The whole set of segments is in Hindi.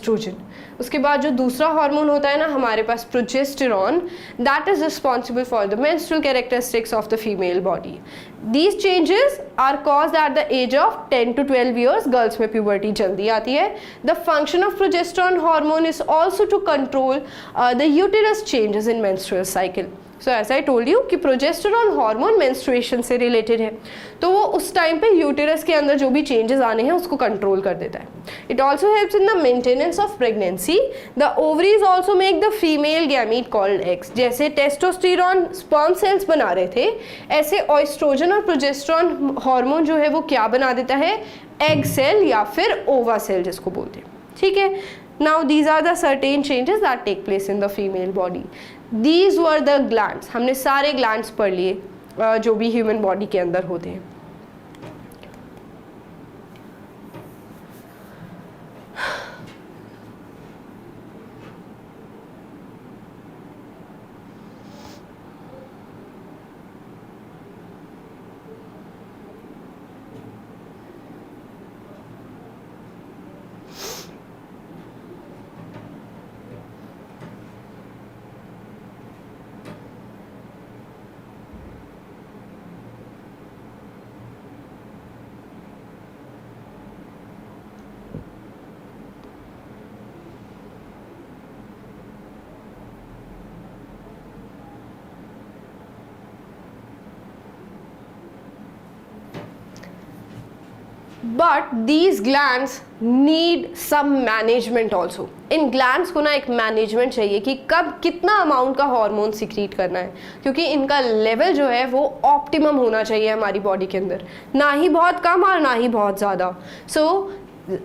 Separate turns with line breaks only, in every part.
एस्ट्रोजन। उसके बाद जो दूसरा हार्मोन होता है ना हमारे पास progesterone, that is responsible for the menstrual characteristics of the female body. These changes are caused at the age of 10 to 12 years. Girls में प्यूबर्टी जल्दी आती है। The function of progesterone hormone is also to control the uterus changes in menstrual cycle. So as I told you कि प्रोजेस्टेरॉन हार्मोन मेंस्ट्रुएशन से रिलेटेड है, तो वो उस टाइम पे यूटेरस के अंदर जो भी चेंजेस आने हैं उसको कंट्रोल कर देता है। It also helps in the maintenance of pregnancy. The ovaries also make the female gamete called eggs. जैसे टेस्टोस्टेरॉन स्पर्म सेल्स बना रहे थे, ऐसे ऑएस्ट्रोजन और प्रोजेस्टेरॉन हार्मोन जो है वो क्या बना देता है, एग सेल या फिर ओवा सेल जिसको बोलते हैं। ठीक है, now these are the certain changes that take place in the female body. These were the glands। हमने सारे glands पढ़ लिए जो भी ह्यूमन बॉडी के अंदर होते हैं। But these glands need some management also. इन ग्लैंड्स को ना एक मैनेजमेंट चाहिए कि कब कितना अमाउंट का हार्मोन सिक्रीट करना है, क्योंकि इनका लेवल जो है वो ऑप्टिमम होना चाहिए हमारी बॉडी के अंदर, ना ही बहुत कम और ना ही बहुत ज़्यादा। सो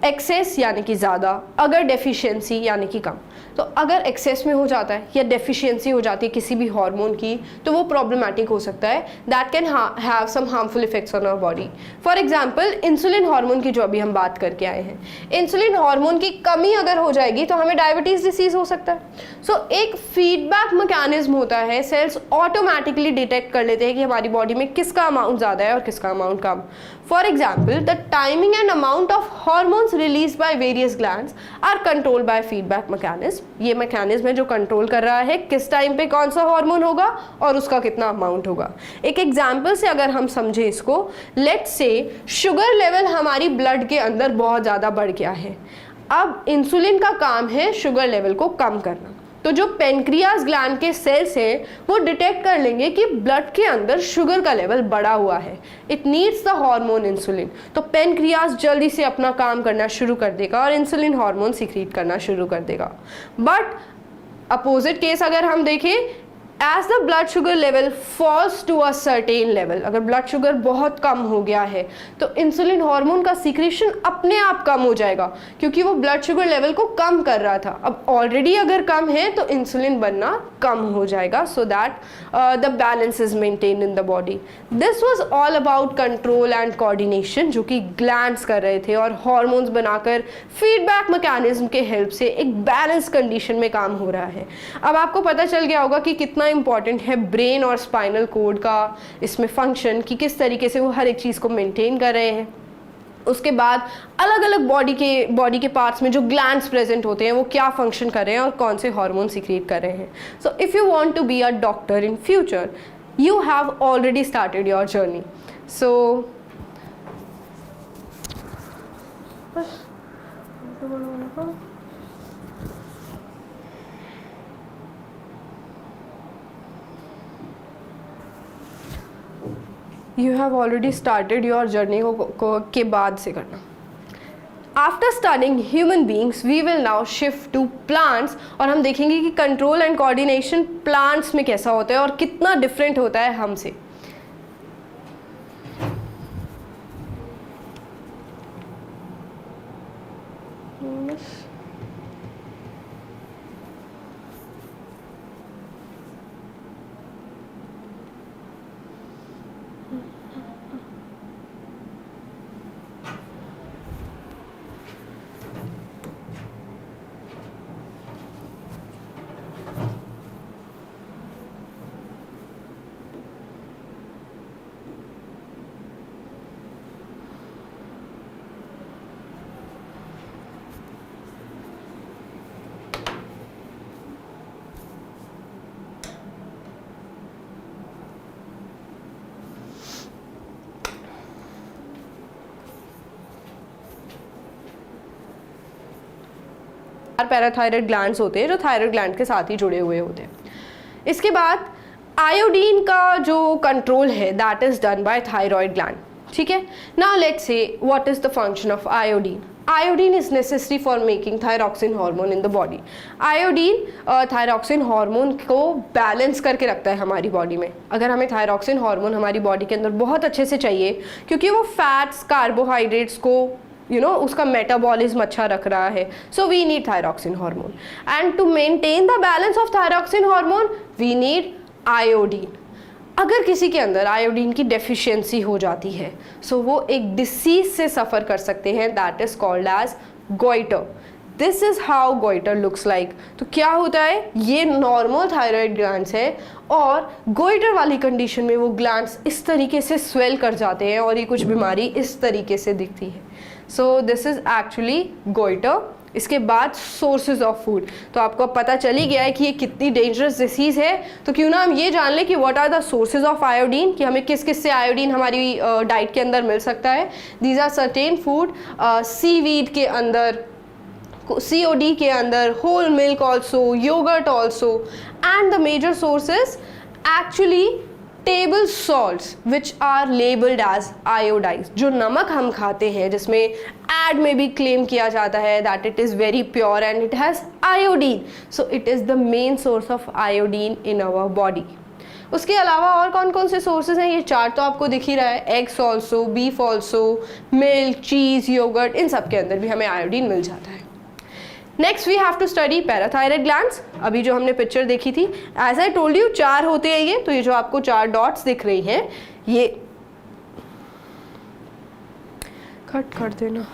एक्सेस यानी कि ज़्यादा, अगर डेफिशिएंसी यानी कि कम। तो अगर एक्सेस में हो जाता है या डेफिशिएंसी हो जाती है किसी भी हार्मोन की, तो वो प्रॉब्लमेटिक हो सकता है। That can have some harmful effects on our body. For example insulin hormone की जो अभी हम बात करके आए हैं, इंसुलिन हार्मोन की कमी अगर हो जाएगी तो हमें डायबिटीज़ डिसीज हो सकता है। सो एक फीडबैक मैकेनिज्म होता है, सेल्स ऑटोमेटिकली डिटेक्ट कर लेते हैं कि हमारी बॉडी में किसका अमाउंट ज़्यादा है और किसका अमाउंट कम। For example the timing and amount of hormones release by various glands are controlled by feedback mechanism. ये मैकेनिज्म है जो कंट्रोल कर रहा है किस टाइम पे कौन सा हार्मोन होगा और उसका कितना अमाउंट होगा। एक एग्जाम्पल से अगर हम समझे इसको, लेट्स से शुगर लेवल हमारी ब्लड के अंदर बहुत ज़्यादा बढ़ गया है। अब इंसुलिन का काम है शुगर लेवल को कम करना। तो जो पेनक्रियाज ग्लैंड के सेल्स हैं वो डिटेक्ट कर लेंगे कि ब्लड के अंदर शुगर का लेवल बढ़ा हुआ है, it needs the hormone insulin. तो पेनक्रियाज जल्दी से अपना काम करना शुरू कर देगा और इंसुलिन हार्मोन सिक्रीट करना शुरू कर देगा। बट अपोजिट केस अगर हम देखें, as the blood sugar level falls to a certain level, अगर ब्लड शुगर बहुत कम हो गया है तो इंसुलिन हार्मोन का सीक्रेशन अपने आप कम हो जाएगा, क्योंकि वो ब्लड शुगर लेवल को कम कर रहा था। अब ऑलरेडी अगर कम है तो इंसुलिन बनना कम हो जाएगा, so that the balance is maintained in the body. This was all about control and coordination, जो कि ग्लैंड्स कर रहे थे और हार्मोन्स बनाकर फीडबैक मैकेनिज्म के हेल्प से एक बैलेंस कंडीशन में काम हो रहा है। अब आपको पता चल गया होगा कि कितना इंपॉर्टेंट है ब्रेन और स्पाइनल कोड का इसमें फंक्शन, कि किस तरीके से वो हर एक चीज़ को मेंटेन कर रहे हैं। उसके बाद अलग अलग बॉडी के पार्ट्स में जो ग्लैंड्स प्रेजेंट होते हैं वो क्या फंक्शन कर रहे हैं और कौन से हार्मोन सिक्रीट कर रहे हैं। So if you want to be a doctor in future, you have already started your journey. So you have already started your journey को के बाद से करना। After studying human beings we will now shift to plants, और हम देखेंगे कि कंट्रोल एंड कोऑर्डिनेशन प्लांट्स में कैसा होता है और कितना डिफरेंट होता है हमसे। पैराथायरॉयड ग्लैंड्स होते हैं जो थायराइड ग्लैंड के साथ ही जुड़े हुए होते हैं। इसके बाद आयोडीन का जो कंट्रोल है that is done by thyroid gland, ठीक है। Now let's say what is the function of iodine. Iodine is necessary for making thyroxine hormone in the body. Iodine thyroxine hormone को बैलेंस करके रखता है हमारी बॉडी में। अगर हमें थायरॉक्सिन हार्मोन हमारी बॉडी के अंदर बहुत अच्छे से चाहिए, क्योंकि वो फैट्स कार्बोहाइड्रेट्स को उसका मेटाबॉलिज्म अच्छा रख रहा है, so we need thyroxine hormone. And to maintain the balance of thyroxine hormone we need iodine. अगर किसी के अंदर आयोडीन की डेफिशिएंसी हो जाती है सो वो एक डिसीज से सफ़र कर सकते हैं that is called as goiter. This is how goiter looks like. तो क्या होता है, ये नॉर्मल थायराइड ग्लैंड्स है और गोइटर वाली कंडीशन में वो ग्लैंड्स इस तरीके से स्वेल कर जाते हैं और ये कुछ बीमारी इस तरीके से दिखती है। So this is actually goitre. इसके बाद सोर्सेज ऑफ फूड, तो आपको पता चल ही गया है कि ये कितनी डेंजरस डिसीज़ है, तो क्यों ना हम ये जान लें कि what are the sources of iodine, कि हमें किस किस से आयोडीन हमारी डाइट के अंदर मिल सकता है। These are certain food, seaweed के अंदर, COD के अंदर, whole milk also, yogurt also, and the major sources actually table salts which are labelled as iodise. जो नमक हम खाते हैं जिसमें एड में भी क्लेम किया जाता है that it is very pure and it has iodine, so it is the main source of iodine in our body. उसके अलावा और कौन कौन से सोर्सेज हैं, ये चार्ट तो आपको दिख ही रहा है। Eggs also, beef also, milk, cheese, yoghurt, इन सब के अंदर भी हमें आयोडीन मिल जाता है। Next we have to study parathyroid glands. अभी जो हमने पिक्चर देखी थी, एज आई टोल्ड यू 4 होते हैं ये, तो ये जो आपको 4 डॉट्स दिख रही हैं ये कट कर देना।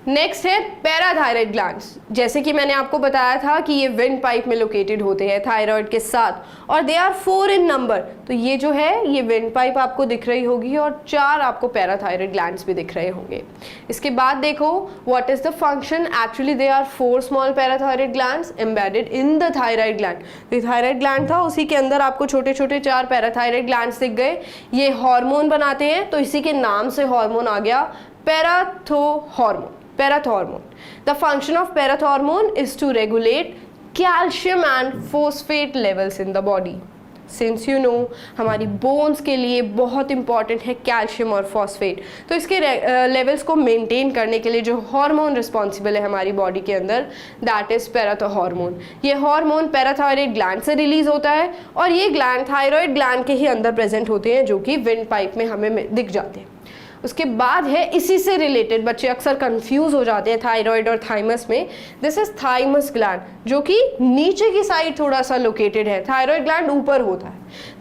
नेक्स्ट है पैराथायरॉयड ग्लैंड्स। जैसे कि मैंने आपको बताया था कि ये विंड पाइप में लोकेटेड होते हैं थायराइड के साथ, और दे आर 4 इन नंबर। तो ये जो है ये विंड पाइप आपको दिख रही होगी और 4 आपको पैराथायरॉयड ग्लैंड्स भी दिख रहे होंगे। इसके बाद देखो what is the function. Actually they are 4 small parathyroid glands embedded in the thyroid gland. तो थायराइड ग्लैंड था, उसी के अंदर आपको छोटे छोटे 4 पैराथायरॉयड ग्लैंड्स दिख गए। ये हार्मोन बनाते हैं, तो इसी के नाम से हार्मोन आ गया पैराथोहॉर्मोन। Parathormone. The function of parathormone is to regulate calcium and phosphate levels in the body. Since you know हमारी बोन्स के लिए बहुत इंपॉर्टेंट है कैल्शियम और फॉस्फेट, तो इसके लेवल्स को मेंटेन करने के लिए जो हार्मोन रिस्पॉन्सिबल है हमारी बॉडी के अंदर दैट इज पैराथोहॉर्मोन। ये हार्मोन पैराथायरॉयड ग्लैंड से रिलीज होता है और ये ग्लैंड थायराइड ग्लैंड के ही अंदर प्रेजेंट होते हैं, जो कि विंड पाइप में हमें दिख जाते हैं। उसके बाद है इसी से रिलेटेड, बच्चे अक्सर कंफ्यूज हो जाते हैं थायराइड और थाइमस में। दिस इज थाइमस ग्लैंड, जो कि नीचे की साइड थोड़ा सा लोकेटेड है। थायराइड ग्लैंड ऊपर होता है,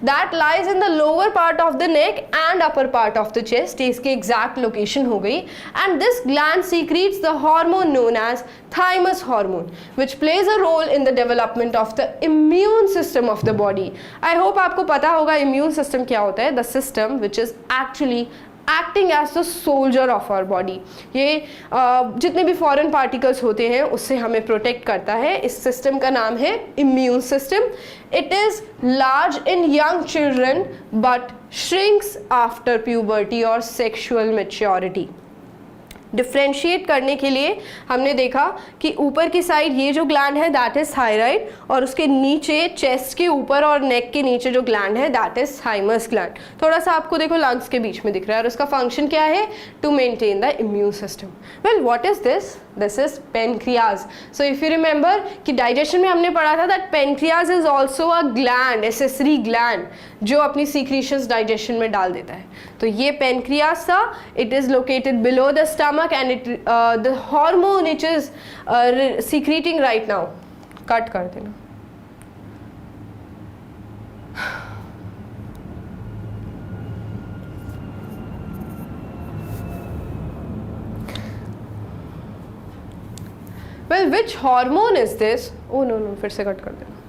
that lies in the lower part of the neck and upper part of the chest. इसकी एग्जैक्ट लोकेशन हो गई। And this gland secretes the hormone known as thymus hormone which plays a role in the development of the immune system of the body. I hope आपको पता होगा इम्यून सिस्टम क्या होता है। The system which is actually acting as the soldier of our body. ये जितने भी फॉरेन पार्टिकल्स होते हैं उससे हमें प्रोटेक्ट करता है। इस सिस्टम का नाम है immune system. It is large in young children but shrinks after puberty और सेक्शुअल मैच्योरिटी। डिफ्रेंशिएट करने के लिए हमने देखा कि ऊपर की साइड ये जो ग्लैंड है दैट इज थायराइड, और उसके नीचे चेस्ट के ऊपर और नेक के नीचे जो ग्लैंड है दैट इज थाइमस ग्लैंड। थोड़ा सा आपको देखो लंग्स के बीच में दिख रहा है, और उसका फंक्शन क्या है, to maintain the immune system. Well what is this, this is pancreas. So if you remember कि डाइजेशन में हमने पढ़ा था that pancreas is also a gland, accessory gland, जो अपनी सीक्रीशंस डाइजेशन में डाल देता है। तो ये पेनक्रियाज था। It is located below the stomach and it the hormone it is secreting right now, cut कर देना। Well, which hormone is this? Oh no, फिर से कट कर देना।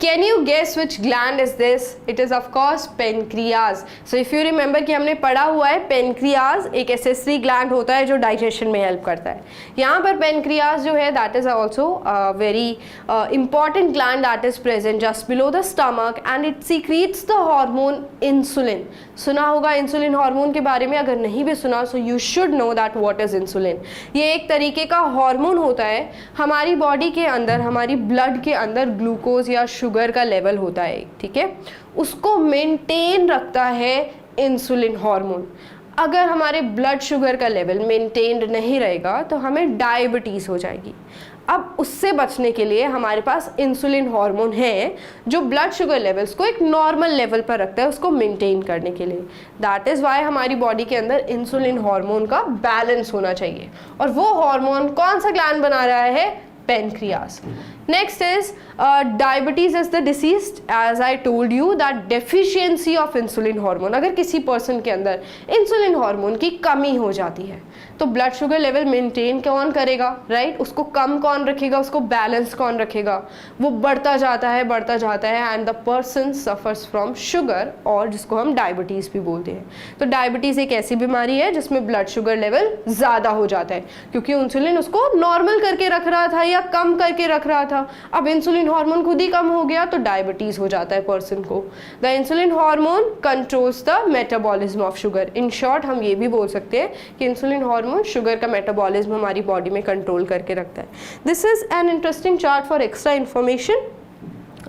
Can you guess which gland is this? It is of course pancreas. So if you remember कि हमने पढ़ा हुआ है pancreas एक accessory gland होता है जो digestion में help करता है. यहाँ पर pancreas जो है that is also a very important gland that is present just below the stomach and it secretes the hormone insulin. सुना होगा इंसुलिन हार्मोन के बारे में, अगर नहीं भी सुना so you should know that what is insulin. ये एक तरीके का हार्मोन होता है हमारी बॉडी के अंदर, हमारी ब्लड के अंदर ग्लूकोज या शुगर का लेवल होता है, ठीक है, उसको मेंटेन रखता है इंसुलिन हार्मोन. अगर हमारे ब्लड शुगर का लेवल मेंटेन्ड नहीं रहेगा तो हमें डायबिटीज़ हो जाएगी. अब उससे बचने के लिए हमारे पास इंसुलिन हार्मोन है जो ब्लड शुगर लेवल्स को एक नॉर्मल लेवल पर रखता है, उसको मेंटेन करने के लिए. दैट इज़ वाई हमारी बॉडी के अंदर इंसुलिन हार्मोन का बैलेंस होना चाहिए. और वो हार्मोन कौन सा ग्लैंड बना रहा है? Pancreas. Next is diabetes is the disease, as I told you that deficiency of insulin hormone. अगर किसी पर्सन के अंदर इंसुलिन हार्मोन की कमी हो जाती है तो ब्लड शुगर लेवल मेंटेन कौन करेगा, राइट? उसको कम कौन रखेगा, उसको बैलेंस कौन रखेगा? वो बढ़ता जाता है and the person suffers from sugar, और जिसको हम डायबिटीज़ भी बोलते हैं. तो डायबिटीज़ एक ऐसी बीमारी है जिसमें ब्लड शुगर लेवल ज़्यादा हो जाता है क्योंकि इंसुलिन उसको नॉर्मल करके रख रहा था या कम करके रख रहा था. अब इंसुलिन हार्मोन खुद ही कम हो गया तो डायबिटीज हो जाता है पर्सन को. The insulin hormone controls the metabolism of sugar. In short हम ये भी बोल सकते हैं कि इंसुलिन हार्मोन शुगर का मेटाबॉलिज्म हमारी बॉडी में कंट्रोल करके रखता है. This is an interesting chart for extra information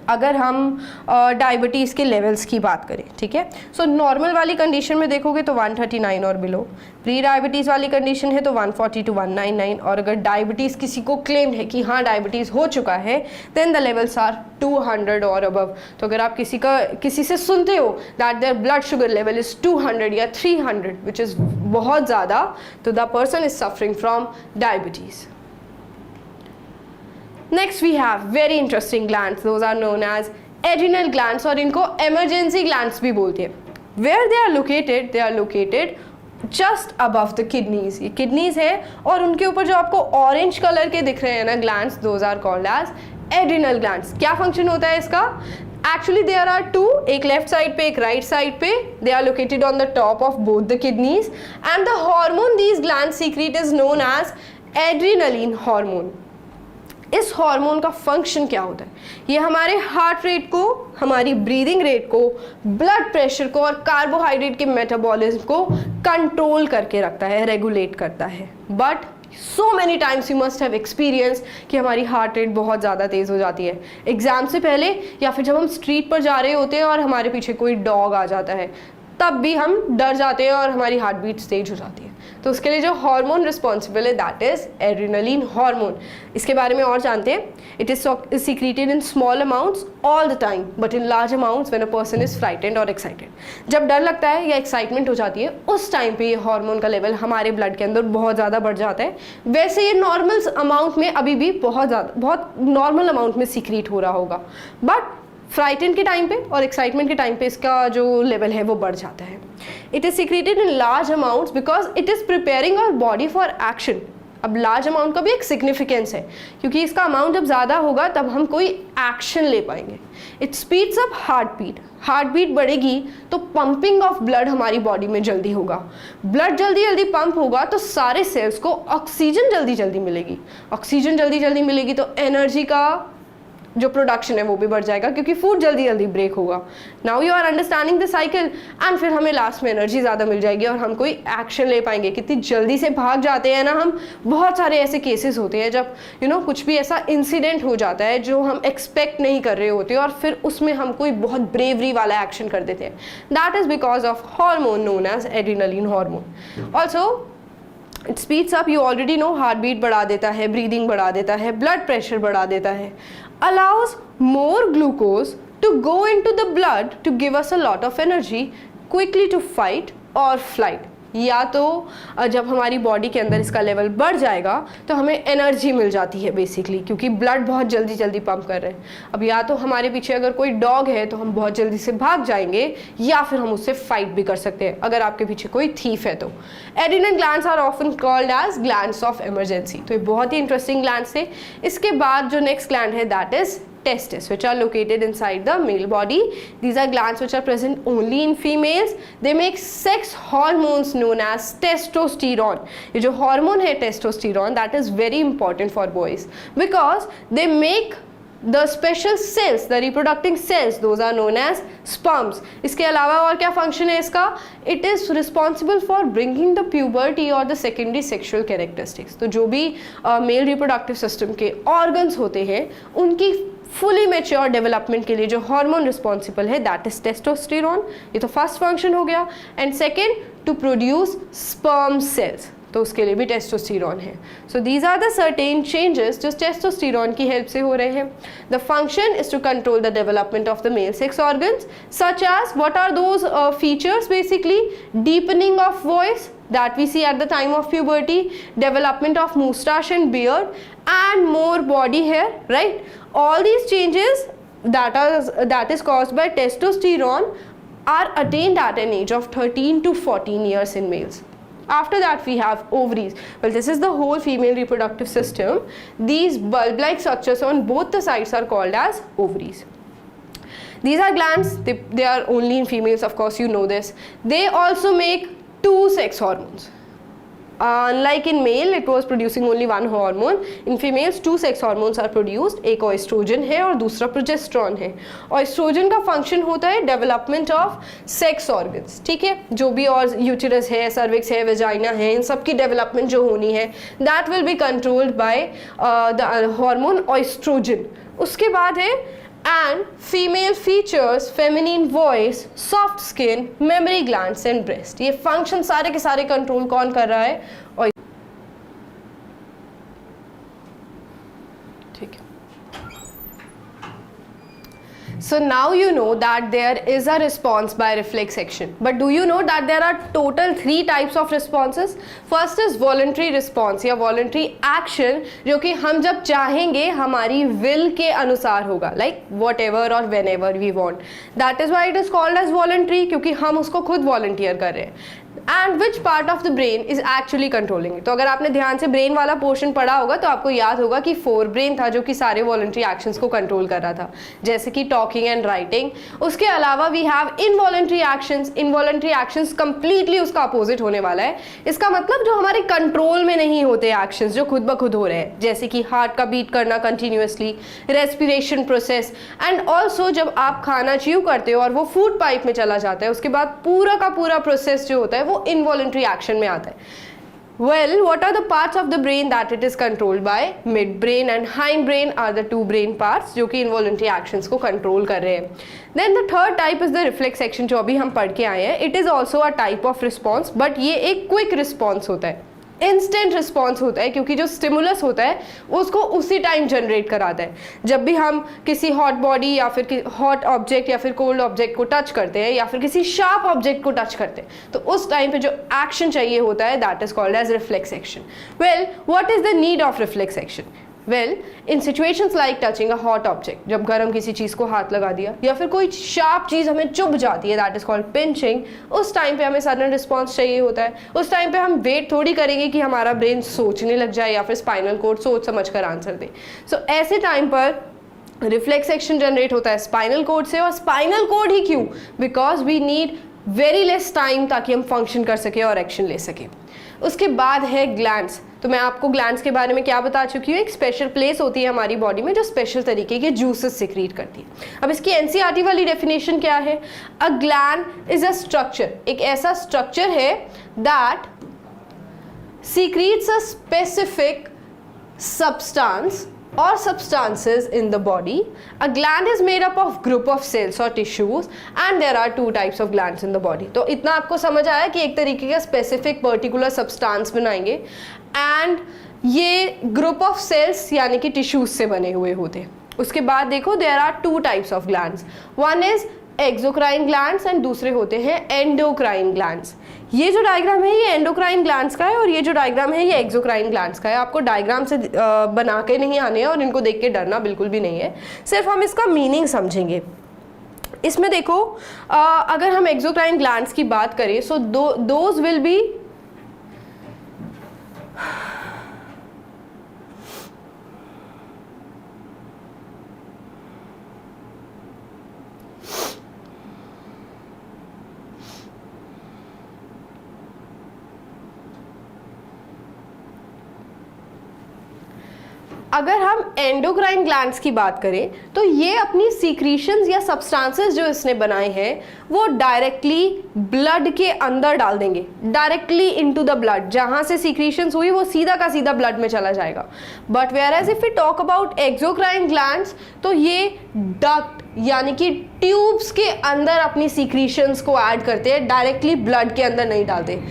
अगर हम डायबिटीज़ के लेवल्स की बात करें, ठीक है. सो नॉर्मल वाली कंडीशन में देखोगे तो 139 और बिलो. प्री डायबिटीज़ वाली कंडीशन है तो 140 to 199. और अगर डायबिटीज़ किसी को क्लेम है कि हाँ डायबिटीज़ हो चुका है देन द लेवल्स आर 200 और अबव. तो अगर आप किसी से सुनते हो that their blood sugar level is 200 या 300 विच इज़ बहुत ज़्यादा, तो the person is suffering from diabetes. Next we have very interesting glands. Those are known as adrenal glands और इनको emergency glands भी बोलते हैं. Where they are located? They are located just above the kidneys. ये kidneys है और उनके ऊपर जो आपको orange color के दिख रहे हैं ना glands, those are called as adrenal glands. क्या function होता है इसका? Actually there are two, एक left side पे एक right side पे. They are located on the top of both the kidneys and the hormone these glands secrete is known as adrenaline hormone. इस हार्मोन का फंक्शन क्या होता है? ये हमारे हार्ट रेट को, हमारी ब्रीदिंग रेट को, ब्लड प्रेशर को और कार्बोहाइड्रेट के मेटाबॉलिज्म को कंट्रोल करके रखता है, रेगुलेट करता है. But so many times you must have experience कि हमारी हार्ट रेट बहुत ज़्यादा तेज़ हो जाती है एग्ज़ाम से पहले, या फिर जब हम स्ट्रीट पर जा रहे होते हैं और हमारे पीछे कोई डॉग आ जाता है तब भी हम डर जाते हैं और हमारी हार्ट बीट तेज हो जाती है. तो उसके लिए जो हार्मोन रिस्पॉन्सिबल है दैट इज एड्रेनलिन हार्मोन. इसके बारे में और जानते हैं. It is secreted in small amounts all the time but in large amounts when a person is frightened और एक्साइटेड. जब डर लगता है या एक्साइटमेंट हो जाती है उस टाइम पे ये हार्मोन का लेवल हमारे ब्लड के अंदर बहुत ज़्यादा बढ़ जाता है. वैसे ये नॉर्मल अमाउंट में अभी भी बहुत नॉर्मल अमाउंट में सीक्रेट हो रहा होगा, बट फ्राइटन के टाइम पे और एक्साइटमेंट के टाइम पे इसका जो लेवल है वो बढ़ जाता है. It is secreted in large amounts because it is preparing our body for action. अब लार्ज अमाउंट का भी एक सिग्निफिकेंस है क्योंकि इसका अमाउंट जब ज़्यादा होगा तब हम कोई एक्शन ले पाएंगे. It speeds up heart beat बढ़ेगी तो पंपिंग ऑफ ब्लड हमारी बॉडी में जल्दी होगा. ब्लड जल्दी पंप होगा तो सारे सेल्स को ऑक्सीजन जल्दी मिलेगी. ऑक्सीजन जल्दी मिलेगी तो एनर्जी का जो प्रोडक्शन है वो भी बढ़ जाएगा क्योंकि फूड जल्दी ब्रेक होगा. Now you are understanding the cycle and फिर हमें लास्ट में एनर्जी ज़्यादा मिल जाएगी और हम कोई एक्शन ले पाएंगे. कितनी जल्दी से भाग जाते हैं ना हम. बहुत सारे ऐसे केसेस होते हैं जब कुछ भी ऐसा इंसिडेंट हो जाता है जो हम एक्सपेक्ट नहीं कर रहे होते और फिर उसमें हम कोई बहुत ब्रेवरी वाला एक्शन कर देते हैं. That is because of hormone known as adrenaline hormone. Also it speeds up, you already know, heart beat बढ़ा देता है, ब्रीदिंग बढ़ा देता है, ब्लड प्रेशर बढ़ा देता है, allows more glucose to go into the blood to give us a lot of energy quickly to fight or flight. या तो जब हमारी बॉडी के अंदर इसका लेवल बढ़ जाएगा तो हमें एनर्जी मिल जाती है बेसिकली क्योंकि ब्लड बहुत जल्दी पंप कर रहे हैं. अब या तो हमारे पीछे अगर कोई डॉग है तो हम बहुत जल्दी से भाग जाएंगे या फिर हम उससे फाइट भी कर सकते हैं अगर आपके पीछे कोई थीफ है तो. Adrenal glands are often called as glands of emergency. तो ये बहुत ही इंटरेस्टिंग ग्लैंड्स थे. इसके बाद जो नेक्स्ट ग्लैंड है that is testes, which are located inside the male body. These are glands which are present only in females. They make sex hormones known as testosterone. ये जो hormone है testosterone, that is very important for boys because they make the special cells, the reproducing cells, those are known as sperms. इसके अलावा और क्या function है इसका? It is responsible for bringing the puberty or the secondary sexual characteristics. तो जो भी male reproductive system के organs होते हैं उनकी fully mature development के लिए जो hormone responsible है that is testosterone. ये तो first function हो गया. And second, to produce sperm cells. तो उसके लिए भी टेस्टोस्टेरोन है. So these are the certain changes जो टेस्टोस्टेरोन की हेल्प से हो रहे हैं. The function is to control the development of the male sex organs such as what are those features basically deepening of voice that we see at the time of puberty, development of moustache and beard and more body hair, right? All these changes that is caused by testosterone are attained at an age of 13 to 14 years in males. After that we have ovaries. Well, this is the whole female reproductive system. These bulb-like structures on both the sides are called as ovaries. These are glands. They are only in females, of course you know this. They also make two sex hormones. Unlike in male, it was producing only one hormone. In females, two sex hormones are produced. एक ओएस्ट्रोजन है और दूसरा प्रोजेस्टेरॉन है. ओएस्ट्रोजन का फंक्शन होता है डेवलपमेंट ऑफ सेक्स ऑर्गन्स. ठीक है, जो भी और यूटेरस है, सर्विक्स है, वेजाइना है, इन सब की डेवलपमेंट जो होनी है that will be controlled by the hormone oestrogen. उसके बाद है and female features feminine voice, soft skin, mammary glands and breast. ये फंक्शन सारे के सारे कंट्रोल कौन कर रहा है? और ठीक है. So now you know that there is a response by reflex action. But do you know that there are total 3 types of responses? First is voluntary response या voluntary action जो कि हम जब चाहेंगे हमारी will के अनुसार होगा, like whatever or whenever we want. That is why it is called as voluntary क्योंकि हम उसको खुद volunteer कर रहे हैं. And which part of the brain is actually controlling it? तो अगर आपने ध्यान से ब्रेन वाला पोर्शन पढ़ा होगा तो आपको याद होगा कि फोरब्रेन था जो कि सारे वॉलंटरी एक्शंस को कंट्रोल कर रहा था, जैसे कि टॉकिंग एंड राइटिंग. उसके अलावा we have involuntary actions. Involuntary actions completely उसका अपोजिट होने वाला है. इसका मतलब जो हमारे कंट्रोल में नहीं होते एक्शंस, जो खुद ब खुद हो रहे हैं, जैसे कि हार्ट का बीट करना continuously, respiration process, and also जब आप खाना च्यू करते हो और वो फूड पाइप में चला जाता है, उसके बाद पूरा का पूरा प्रोसेस जो होता है वो इनवॉलंटरी एक्शन में आता है. Well, what are the parts of the brain that it is controlled by? Midbrain and hindbrain are the two brain parts जो कि involuntary actions को control कर रहे हैं. Then the third type is the reflex action जो अभी हम पढ़ के आए हैं. It is also a type of response, but ये एक quick response होता है, इंस्टेंट रिस्पॉन्स होता है क्योंकि जो स्टिमुलस होता है उसको उसी टाइम जनरेट कराता है. जब भी हम किसी हॉट बॉडी या फिर हॉट ऑब्जेक्ट या फिर कोल्ड ऑब्जेक्ट को टच करते हैं या फिर किसी शार्प ऑब्जेक्ट को टच करते हैं तो उस टाइम पे जो एक्शन चाहिए होता है that is called as reflex action. Well, what is the need of reflex action? Well, in situations like touching a hot object, जब गर्म किसी चीज़ को हाथ लगा दिया या फिर कोई शार्प चीज़ हमें चुभ जाती है दैट इज कॉल्ड पिंचिंग, उस टाइम पे हमें सडन रिस्पॉन्स चाहिए होता है. उस टाइम पे हम वेट थोड़ी करेंगे कि हमारा ब्रेन सोचने लग जाए या फिर स्पाइनल कोड सोच समझ कर आंसर दे. सो ऐसे टाइम पर रिफ्लेक्स एक्शन जनरेट होता है स्पाइनल कोड से. और स्पाइनल कोड ही क्यों? Because we need very less time ताकि हम फंक्शन कर सकें और एक्शन ले सकें. उसके बाद है ग्लैंड्स. तो मैं आपको ग्लैंड्स के बारे में क्या बता चुकी हूँ, एक स्पेशल प्लेस होती है हमारी बॉडी में जो स्पेशल तरीके के जूसेस सिक्रीट करती है. अब इसकी एनसीईआरटी वाली डेफिनेशन क्या है? A gland is a structure, एक ऐसा स्ट्रक्चर है that secretes a specific substance or substances in the body. A gland is made up of group of cells or tissues and there are two types of glands in the body. तो इतना आपको समझ आया कि एक तरीके का specific particular substance बनाएंगे and ये group of cells यानी कि tissues से बने हुए होते हैं. उसके बाद देखो there are two types of glands. One is exocrine glands and दूसरे होते हैं एंडोक्राइन ग्लैंड्स. ये जो डायग्राम है ये एंडोक्राइन ग्लैंड्स का है और ये जो डायग्राम है ये एक्सोक्राइन ग्लैंड्स का है. आपको डायग्राम से बना के नहीं आने हैं और इनको देख के डरना बिल्कुल भी नहीं है, सिर्फ हम इसका मीनिंग समझेंगे. इसमें देखो अगर हम एक्सोक्राइन ग्लैंड्स की बात करें सो दोज विल बी अगर हम एंडोक्राइन ग्लैंड्स की बात करें तो ये अपनी सीक्रीशंस या सब्सटेंसेस जो इसने बनाए हैं वो डायरेक्टली ब्लड के अंदर डाल देंगे, डायरेक्टली इनटू द ब्लड। जहां से सीक्रीशंस हुई वो सीधा का सीधा ब्लड में चला जाएगा। But whereas if we talk about exocrine glands तो ये डक्ट यानी कि ट्यूब्स के अंदर अपनी सीक्रीशंस को ऐड करते हैं, डायरेक्टली ब्लड के अंदर नहीं डालते।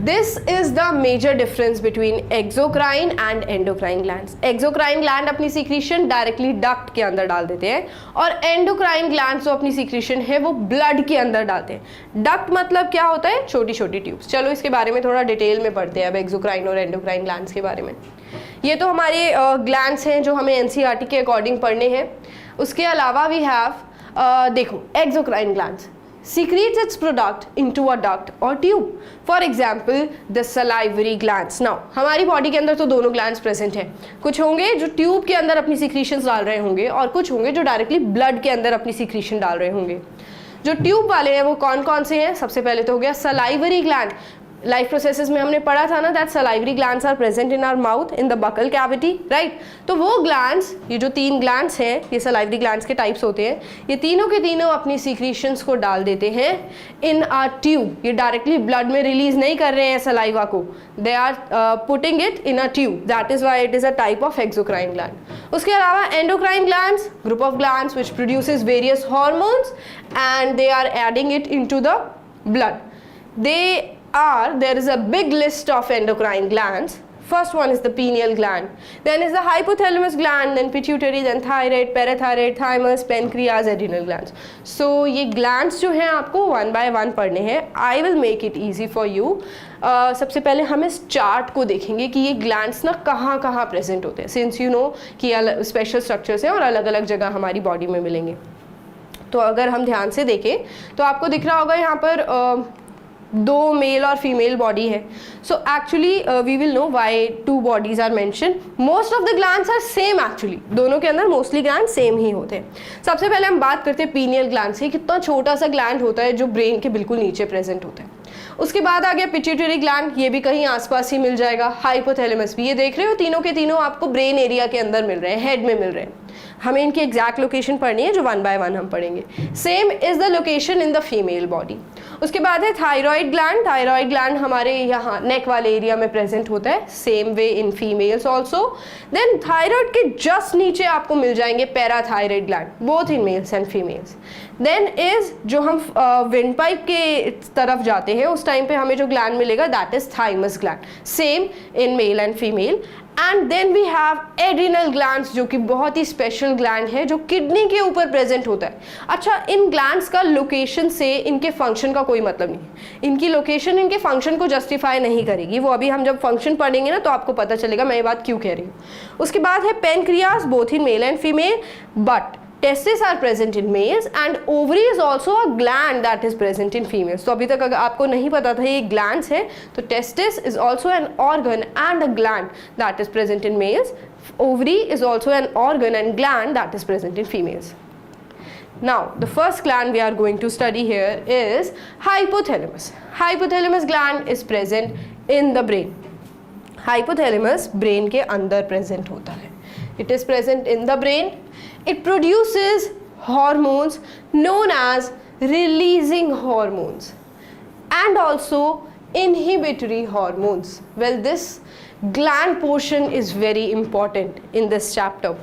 This is the major difference between exocrine and endocrine glands. Exocrine gland अपनी secretion directly duct के अंदर डाल देते हैं और endocrine glands जो अपनी secretion है वो blood के अंदर डालते हैं। Duct मतलब क्या होता है? छोटी छोटी ट्यूब्स। चलो इसके बारे में थोड़ा डिटेल में पढ़ते हैं अब exocrine और endocrine glands के बारे में। ये तो हमारे glands हैं जो हमें NCERT के अकॉर्डिंग पढ़ने हैं। उसके अलावा we have देखो exocrine glands secretes its product into a duct or tube. For example, the salivary glands. Now, हमारी बॉडी के अंदर तो दोनों ग्लैंड्स प्रेजेंट हैं। कुछ होंगे जो ट्यूब के अंदर अपनी सीक्रीशंस डाल रहे होंगे और कुछ होंगे जो डायरेक्टली ब्लड के अंदर अपनी सीक्रीशन डाल रहे होंगे। जो ट्यूब वाले हैं वो कौन कौन से हैं? सबसे पहले तो हो गया सलाइवरी ग्लैंड। लाइफ प्रोसेसेस में हमने पढ़ा था ना that salivary glands are present in our mouth in the buccal cavity, right. तो वो ग्लैंड्स, ये जो 3 ग्लैंड्स हैं, ये सलाइवरी ग्लैंड्स के टाइप्स होते हैं। ये तीनों के तीनों अपनी सीक्रीशंस को डाल देते हैं इन अ ट्यूब। ये डायरेक्टली ब्लड में रिलीज नहीं कर रहे हैं सलाइवा को, they are putting it in a tube, that is why it is a type of exocrine gland. उसके अलावा endocrine glands, group of glands which produces various hormones and they are adding it into the blood. There is a big list of endocrine glands. First one is the pineal gland, then is the hypothalamus gland, then pituitary, then thyroid, parathyroid, thymus, pancreas, adrenal glands. So ये glands जो हैं आपको one by one पढ़ने हैं। I will make it easy for you. सबसे पहले हम इस चार्ट को देखेंगे कि ये ग्लैंड्स ना कहाँ कहाँ प्रेजेंट होते हैं, सिंस यू नो कि स्पेशल स्ट्रक्चर्स हैं और अलग अलग जगह हमारी बॉडी में मिलेंगे। तो अगर हम ध्यान से देखें तो आपको दिख रहा होगा यहाँ पर 2 मेल और फीमेल बॉडी है। So actually we will know why 2 bodies are mention. Most of the glands are same, actually दोनों के अंदर मोस्टली ग्लैंड सेम ही होते हैं। सबसे पहले हम बात करते हैं पीनियल ग्लैंड से। कितना छोटा सा ग्लैंड होता है जो ब्रेन के बिल्कुल नीचे प्रेजेंट होता है। उसके बाद आ गया पिट्यूटरी ग्लैंड, ये भी कहीं आसपास ही मिल जाएगा। हाइपोथैलेमस भी, ये देख रहे हो तीनों के तीनों आपको ब्रेन एरिया के अंदर मिल रहे हैं, हेड में मिल रहे हैं। हमें इनकी एग्जैक्ट लोकेशन पढ़नी है जो 1 by 1 हम पढ़ेंगे। Same is the location in the female body. उसके बाद है थायराइड ग्लैंड। थायराइड ग्लैंड हमारे यहाँ नेक वाले एरिया में प्रेजेंट होता है, same way in females also. Then thyroid के जस्ट नीचे आपको मिल जाएंगे parathyroid gland, both in males and females. Then is जो हम विंड पाइप के तरफ जाते हैं उस टाइम पे हमें जो ग्लैंड मिलेगा that is thymus gland, same in male and female. And then we have adrenal glands जो कि बहुत ही स्पेशल ग्लैंड है जो किडनी के ऊपर प्रेजेंट होता है। अच्छा, इन ग्लैंड्स का लोकेशन से इनके फंक्शन का कोई मतलब नहीं है। इनकी लोकेशन इनके फंक्शन को जस्टिफाई नहीं करेगी, वो अभी हम जब फंक्शन पढ़ेंगे ना तो आपको पता चलेगा मैं ये बात क्यों कह रही हूँ। उसके बाद है pancreas, both in male and female, but testes are present in males and ovary is also a gland that is present in females. तो अभी तक अगर आपको नहीं पता था ये glands है तो testis is also an organ and a gland that is present in males. Ovary is also an organ and gland that is present in females. Now the first gland we are going to study here is hypothalamus. Hypothalamus gland is present in the brain. Hypothalamus brain के अंदर present होता है. It is present in the brain. It produces hormones known as releasing hormones and also inhibitory hormones. Well, this gland portion is very important in this chapter.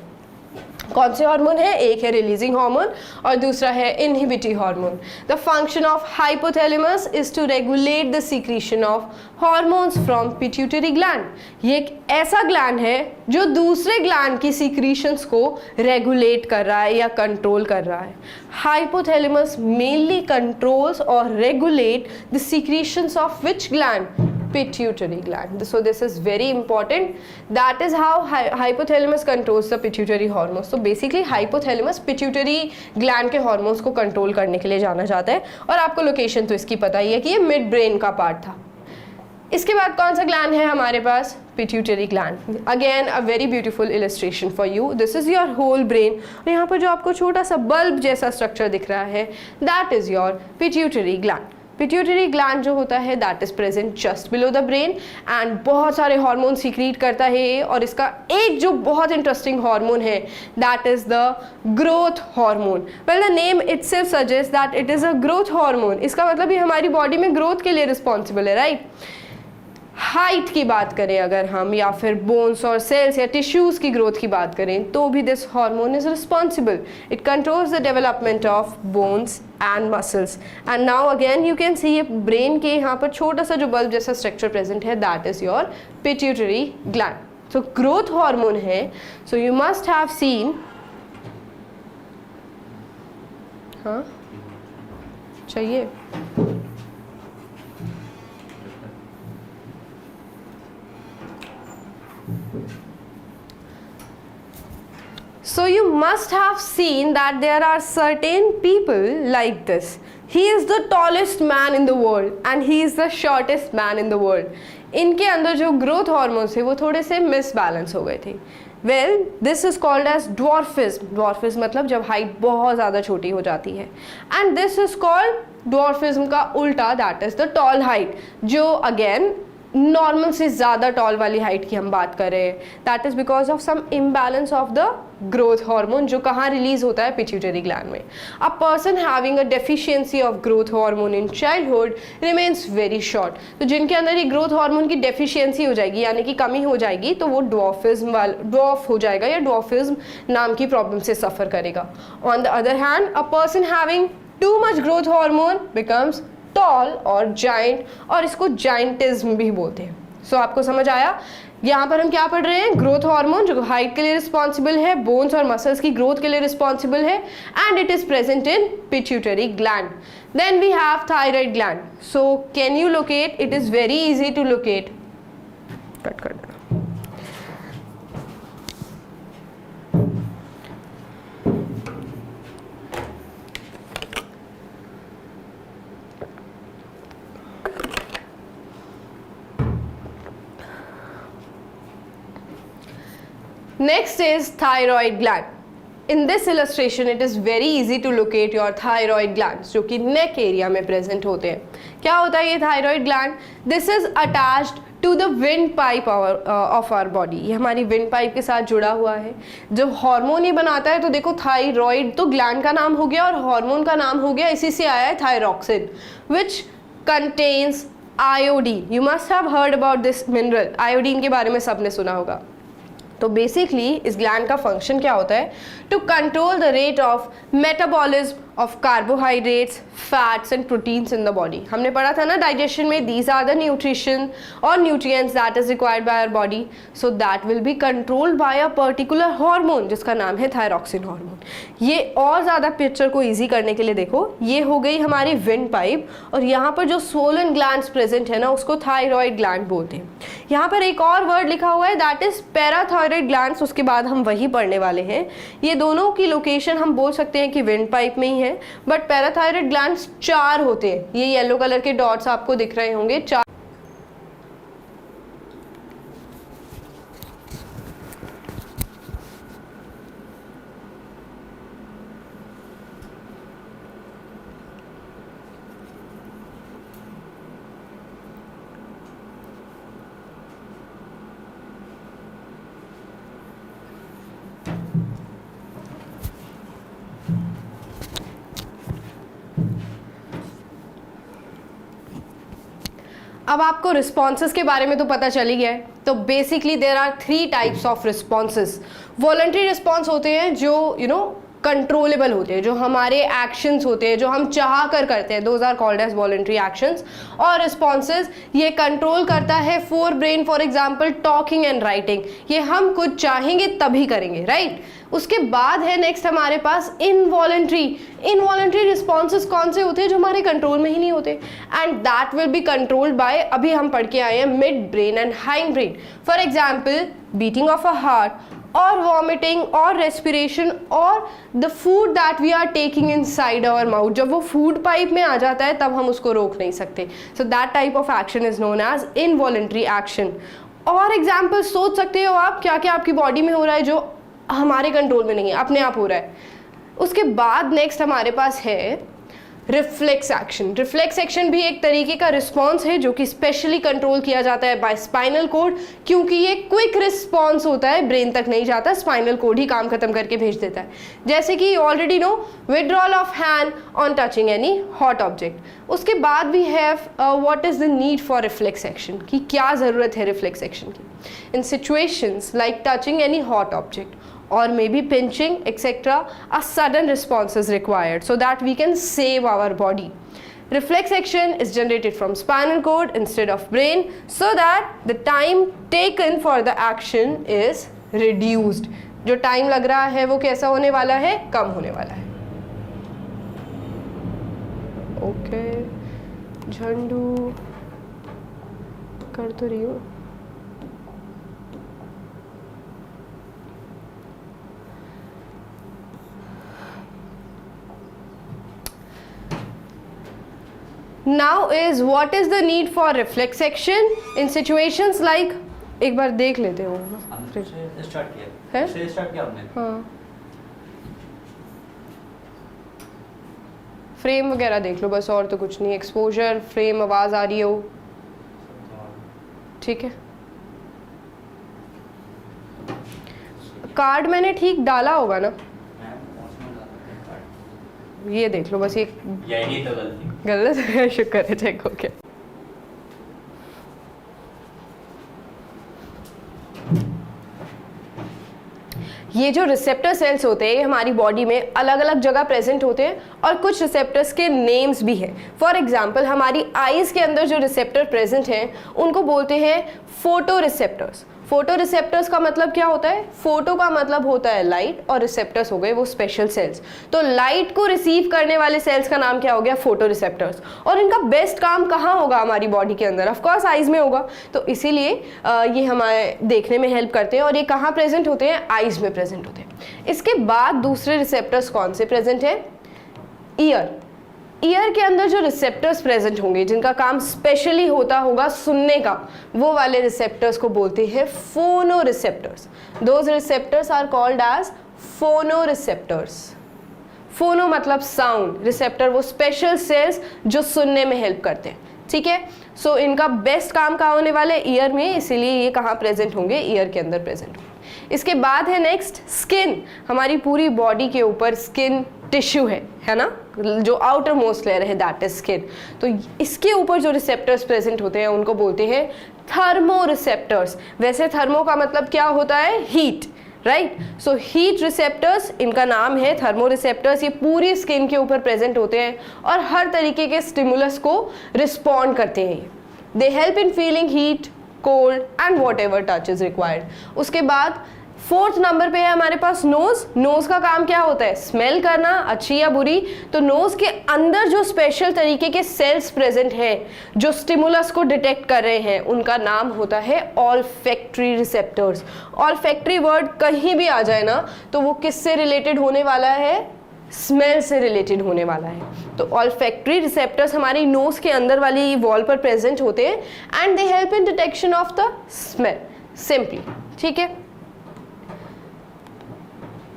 कौन से हार्मोन है? एक है रिलीजिंग हार्मोन और दूसरा है inhibitory hormone. The function of hypothalamus is to regulate the secretion of hormones from pituitary gland. ये एक ऐसा ग्लैंड है जो दूसरे ग्लैंड की सीक्रेशंस को रेगुलेट कर रहा है या कंट्रोल कर रहा है। हाइपोथैलेमस मेनली कंट्रोल्स और regulate the secretions of which gland? Pituitary gland. So this is very important. That is how hypothalamus controls the pituitary hormones. So basically hypothalamus pituitary gland के hormones को control करने के लिए जाना जाता है और आपको location तो इसकी पता ही है कि ये mid brain का part था। इसके बाद कौन सा gland है हमारे पास? Pituitary gland. Again a very beautiful illustration for you. This is your whole brain. और यहाँ पर जो आपको छोटा सा bulb जैसा structure दिख रहा है that is your pituitary gland. Pituitary gland जो होता है that is present just below the brain and बहुत सारे हार्मोन सीक्रेट करता है, और इसका एक जो बहुत इंटरेस्टिंग हार्मोन है that is the growth hormone. Well the name itself suggest that it is a growth hormone. इसका मतलब ये हमारी बॉडी में ग्रोथ के लिए रिस्पॉन्सिबल है, राइट। हाइट की बात करें अगर हम, या फिर बोन्स और सेल्स या टिश्यूज की ग्रोथ की बात करें, तो भी this hormone is responsible. It controls the development of bones and muscles. And now again you can see ये ब्रेन के यहाँ पर छोटा सा जो बल्ब जैसा स्ट्रक्चर प्रेजेंट है that is your pituitary gland. So growth hormone है, so you must have seen, हाँ चाहिए, so you must have seen that there are certain people like this. He is the tallest man in the world and he is the shortest man in the world. इनके अंदर जो ग्रोथ हार्मोन्स थे वो थोड़े से मिसबैलेंस हो गए थे। Well this is called as dwarfism. Dwarfism मतलब जब हाइट बहुत ज़्यादा छोटी हो जाती है, and this is called dwarfism का उल्टा that is the tall height, जो अगेन नॉर्मल से ज़्यादा टॉल वाली हाइट की हम बात कर रहे हैं। That is because of some imbalance of the growth hormone जो कहाँ रिलीज होता है, पिट्यूटरी ग्लैंड में। A person having a deficiency of growth hormone in childhood remains very short. तो जिनके अंदर ये ग्रोथ हार्मोन की डेफिशिएंसी हो जाएगी यानी कि कमी हो जाएगी, तो वो ड्वार्फ हो जाएगा या ड्वार्फिज्म नाम की प्रॉब्लम से सफ़र करेगा। On the other hand a person having too much growth hormone becomes tall और जाइंट, और इसको जाइंटिज्म भी बोलते हैं। सो आपको समझ आया, यहाँ पर हम क्या पढ़ रहे हैं, ग्रोथ हार्मोन जो हाइट के लिए रिस्पॉन्सिबल है, बोन्स और मसल्स की ग्रोथ के लिए रिस्पॉन्सिबल है, and it is present in pituitary gland. Then we have thyroid gland. So can you locate, it is very easy to locate, cut कर देना। Next is thyroid gland. In this illustration it is very easy to locate your thyroid glands जो कि neck area में present होते हैं। क्या होता है ये thyroid gland? This is attached to the windpipe of our body। ये हमारी windpipe के साथ जुड़ा हुआ है। जब हार्मोन ये बनाता है तो देखो थायराइड तो ग्लैंड का नाम हो गया और हार्मोन का नाम हो गया, इसी से आया है thyroxine which contains iodine। You must have heard about this mineral। Iodine के बारे में सबने सुना होगा। तो बेसिकली इस ग्लैंड का फंक्शन क्या होता है, to control the rate of metabolism of carbohydrates, fats and proteins in the body. हमने पढ़ा था ना डाइजेशन में, दीज आर द न्यूट्रिशन और nutrients that is required by our body, so that will be controlled by a particular hormone जिसका नाम है थायरोक्सिन हार्मोन। ये और ज़्यादा पिक्चर को ईजी करने के लिए देखो, ये हो गई हमारी विंड पाइप, और यहाँ पर जो स्वोलन ग्लैंड्स प्रेजेंट है ना उसको थायराइड ग्लैंड बोलते हैं। यहाँ पर एक और वर्ड लिखा हुआ है दैट इज पैराथायराइड ग्लैंड्स, उसके बाद हम वही पढ़ने वाले हैं। ये दोनों की लोकेशन हम बोल सकते हैं कि विंड पाइप में ही है, बट पैराथायराइड ग्लैंड्स 4 होते हैं। ये येलो कलर के डॉट्स आपको दिख रहे होंगे, 4। अब आपको रिस्पॉन्सेस के बारे में तो पता चल ही गया है। तो basically there are 3 types of responses. Voluntary response होते हैं जो कंट्रोलेबल होते हैं, जो हमारे एक्शंस होते हैं, जो हम चाह कर करते हैं, those are called as voluntary actions. और रिस्पॉन्सेज ये कंट्रोल करता है forebrain, for example talking and writing, ये हम कुछ चाहेंगे तभी करेंगे, राइट। उसके बाद है नेक्स्ट हमारे पास इनवॉलंटरी। इनवॉलंटरी रिस्पॉन्सेज कौन से होते हैं, जो हमारे कंट्रोल में ही नहीं होते, and that will be controlled by, अभी हम पढ़ के आए हैं, midbrain and hindbrain. For example beating of a heart और वॉमिटिंग और रेस्पिरेशन और the food that we are taking inside our mouth. जब वो फूड पाइप में आ जाता है तब हम उसको रोक नहीं सकते। So that type of action is known as involuntary action. और एग्जाम्पल सोच सकते हो आप क्या क्या आपकी बॉडी में हो रहा है जो हमारे कंट्रोल में नहीं है, अपने आप हो रहा है। उसके बाद नेक्स्ट हमारे पास है रिफ्लेक्स एक्शन। रिफ्लेक्स एक्शन भी एक तरीके का रिस्पॉन्स है जो कि स्पेशली कंट्रोल किया जाता है बाय स्पाइनल कोड, क्योंकि ये क्विक रिस्पॉन्स होता है, ब्रेन तक नहीं जाता, स्पाइनल कोड ही काम खत्म करके भेज देता है। जैसे कि already no withdrawal of hand on touching any hot object. उसके बाद we have what is the need for reflex action, कि क्या ज़रूरत है रिफ्लेक्स एक्शन की। In situations like touching any hot object or maybe pinching etc., a sudden response is required so that we can save our body. Reflex action is generated from spinal cord instead of brain so that the time taken for the action is reduced. जो टाइम लग रहा है वो कैसा होने वाला है, कम होने वाला है। ओके झंडू कर तो रही हूँ। Now is what is the need for reflex action in situations like, एक बार देख लेते हो
स्टार्ट किया
है,
स्टार्ट किया हमने।
हाँ फ्रेम वगैरह देख लो बस, और तो कुछ नहीं। एक्सपोजर, फ्रेम, आवाज आ रही हो, ठीक है। कार्ड मैंने ठीक डाला होगा ना, ये देख लो बस, ये
यही तो गलती
गलत है, शुक्र है चेक हो गया। ये जो रिसेप्टर सेल्स होते हैं ये हमारी बॉडी में अलग अलग जगह प्रेजेंट होते हैं और कुछ रिसेप्टर्स के नेम्स भी हैं। फॉर एग्जांपल हमारी आईज के अंदर जो रिसेप्टर प्रेजेंट हैं उनको बोलते हैं फोटो रिसेप्टर्स। फोटो रिसेप्टर्स का मतलब क्या होता है, फोटो का मतलब होता है लाइट और रिसेप्टर्स हो गए वो स्पेशल सेल्स। तो लाइट को रिसीव करने वाले सेल्स का नाम क्या हो गया, फोटो रिसेप्टर्स। और इनका बेस्ट काम कहाँ होगा हमारी बॉडी के अंदर, ऑफ कोर्स आईज में होगा। तो इसीलिए ये हमारे देखने में हेल्प करते हैं और ये कहाँ प्रेजेंट होते हैं, आईज में प्रेजेंट होते हैं। इसके बाद दूसरे रिसेप्टर्स कौन से प्रेजेंट है, ईयर। ईयर के अंदर जो रिसेप्टर्स प्रेजेंट होंगे जिनका काम स्पेशली होता होगा सुनने का, वो वाले रिसेप्टर्स को बोलते हैं phono receptors. Those receptors are called as phono receptors. Phono मतलब साउंड, रिसेप्टर वो स्पेशल सेल्स जो सुनने में हेल्प करते हैं, ठीक है। सो इनका बेस्ट काम कहाँ होने वाले, ईयर में, इसीलिए ये कहाँ प्रेजेंट होंगे, ईयर के अंदर प्रेजेंट होंगे। इसके बाद है नेक्स्ट स्किन। हमारी पूरी बॉडी के ऊपर स्किन टिश्यू है ना, जो आउटर मोस्ट लेयर है दैट इज स्किन। तो इसके ऊपर जो रिसेप्टर्स प्रेजेंट होते हैं उनको बोलते हैं थर्मो रिसेप्टर्स। वैसे थर्मो का मतलब क्या होता है, heat, right. So heat receptors, इनका नाम है थर्मो रिसेप्टर्स। ये पूरी स्किन के ऊपर प्रेजेंट होते हैं और हर तरीके के स्टिमुलस को रिस्पॉन्ड करते हैं। दे help in feeling heat, cold and what ever touch is required. उसके बाद फोर्थ नंबर पे है हमारे पास नोज। नोज का काम क्या होता है, स्मेल करना, अच्छी या बुरी। तो नोज के अंदर जो स्पेशल तरीके के सेल्स प्रेजेंट हैं जो स्टिमुलस को डिटेक्ट कर रहे हैं उनका नाम होता है ऑल्फैक्टरी रिसेप्टर्स। ऑल्फैक्टरी वर्ड कहीं भी आ जाए ना तो वो किससे रिलेटेड होने वाला है, स्मेल से रिलेटेड होने वाला है। तो ऑल्फैक्टरी रिसेप्टर्स हमारी नोज के अंदर वाली वॉल पर प्रेजेंट होते हैं and they help in detection of the smell simply, ठीक है।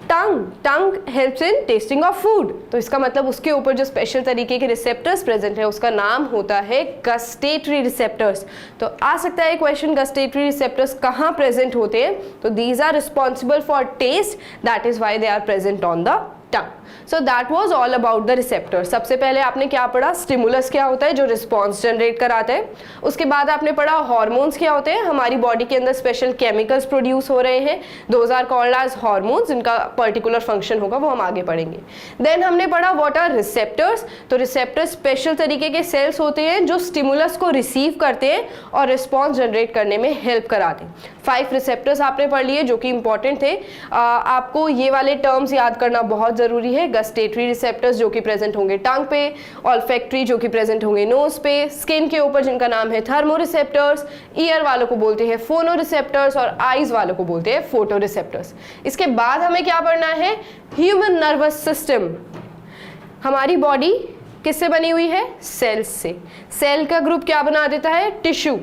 Tongue helps in testing of food. तो इसका मतलब उसके ऊपर जो स्पेशल तरीके के रिसेप्टर्स प्रेजेंट है उसका नाम होता है गस्टेटरी रिसेप्टर्स। तो आ सकता है क्वेश्चन, गस्टेटरी रिसेप्टर्स कहाँ प्रेजेंट होते हैं, तो these are responsible for taste, that is why they are present on the tongue. So that was all about the receptor. सबसे पहले आपने क्या पढ़ा, स्टिमुलस क्या होता है जो रिस्पॉन्स जनरेट कराते हैं। उसके बाद आपने पढ़ा हार्मोन्स क्या होते हैं, हमारी बॉडी के अंदर स्पेशल केमिकल्स प्रोड्यूस हो रहे हैं, those are called as hormones, इनका पर्टिकुलर फंक्शन होगा वो हम आगे पढ़ेंगे। देन हमने पढ़ा व्हाट आर रिसेप्टर्स। तो रिसेप्टर्स स्पेशल तरीके के सेल्स होते हैं जो स्टिमुलस को रिसीव करते हैं और रिस्पॉन्स जनरेट करने में हेल्प कराते हैं। 5 रिसेप्टर्स आपने पढ़ लिए जो कि इंपॉर्टेंट थे। आपको ये वाले टर्म्स याद करना बहुत ज़रूरी है। गस्टेटरी रिसेप्टर्स जो कि प्रेजेंट होंगे टंग पे, ऑल्फैक्टरी जो कि प्रेजेंट होंगे नोज पे, स्किन के ऊपर जिनका नाम है थर्मो रिसेप्टर्स, ईयर वालों को बोलते हैं फोनो रिसेप्टर्स और आईज वालों को बोलते हैं फोटो रिसेप्टर्स। इसके बाद हमें क्या पढ़ना है, ह्यूमन नर्वस सिस्टम। हमारी बॉडी किससे बनी हुई है, सेल्स से। सेल का ग्रुप क्या बना देता है, टिश्यू।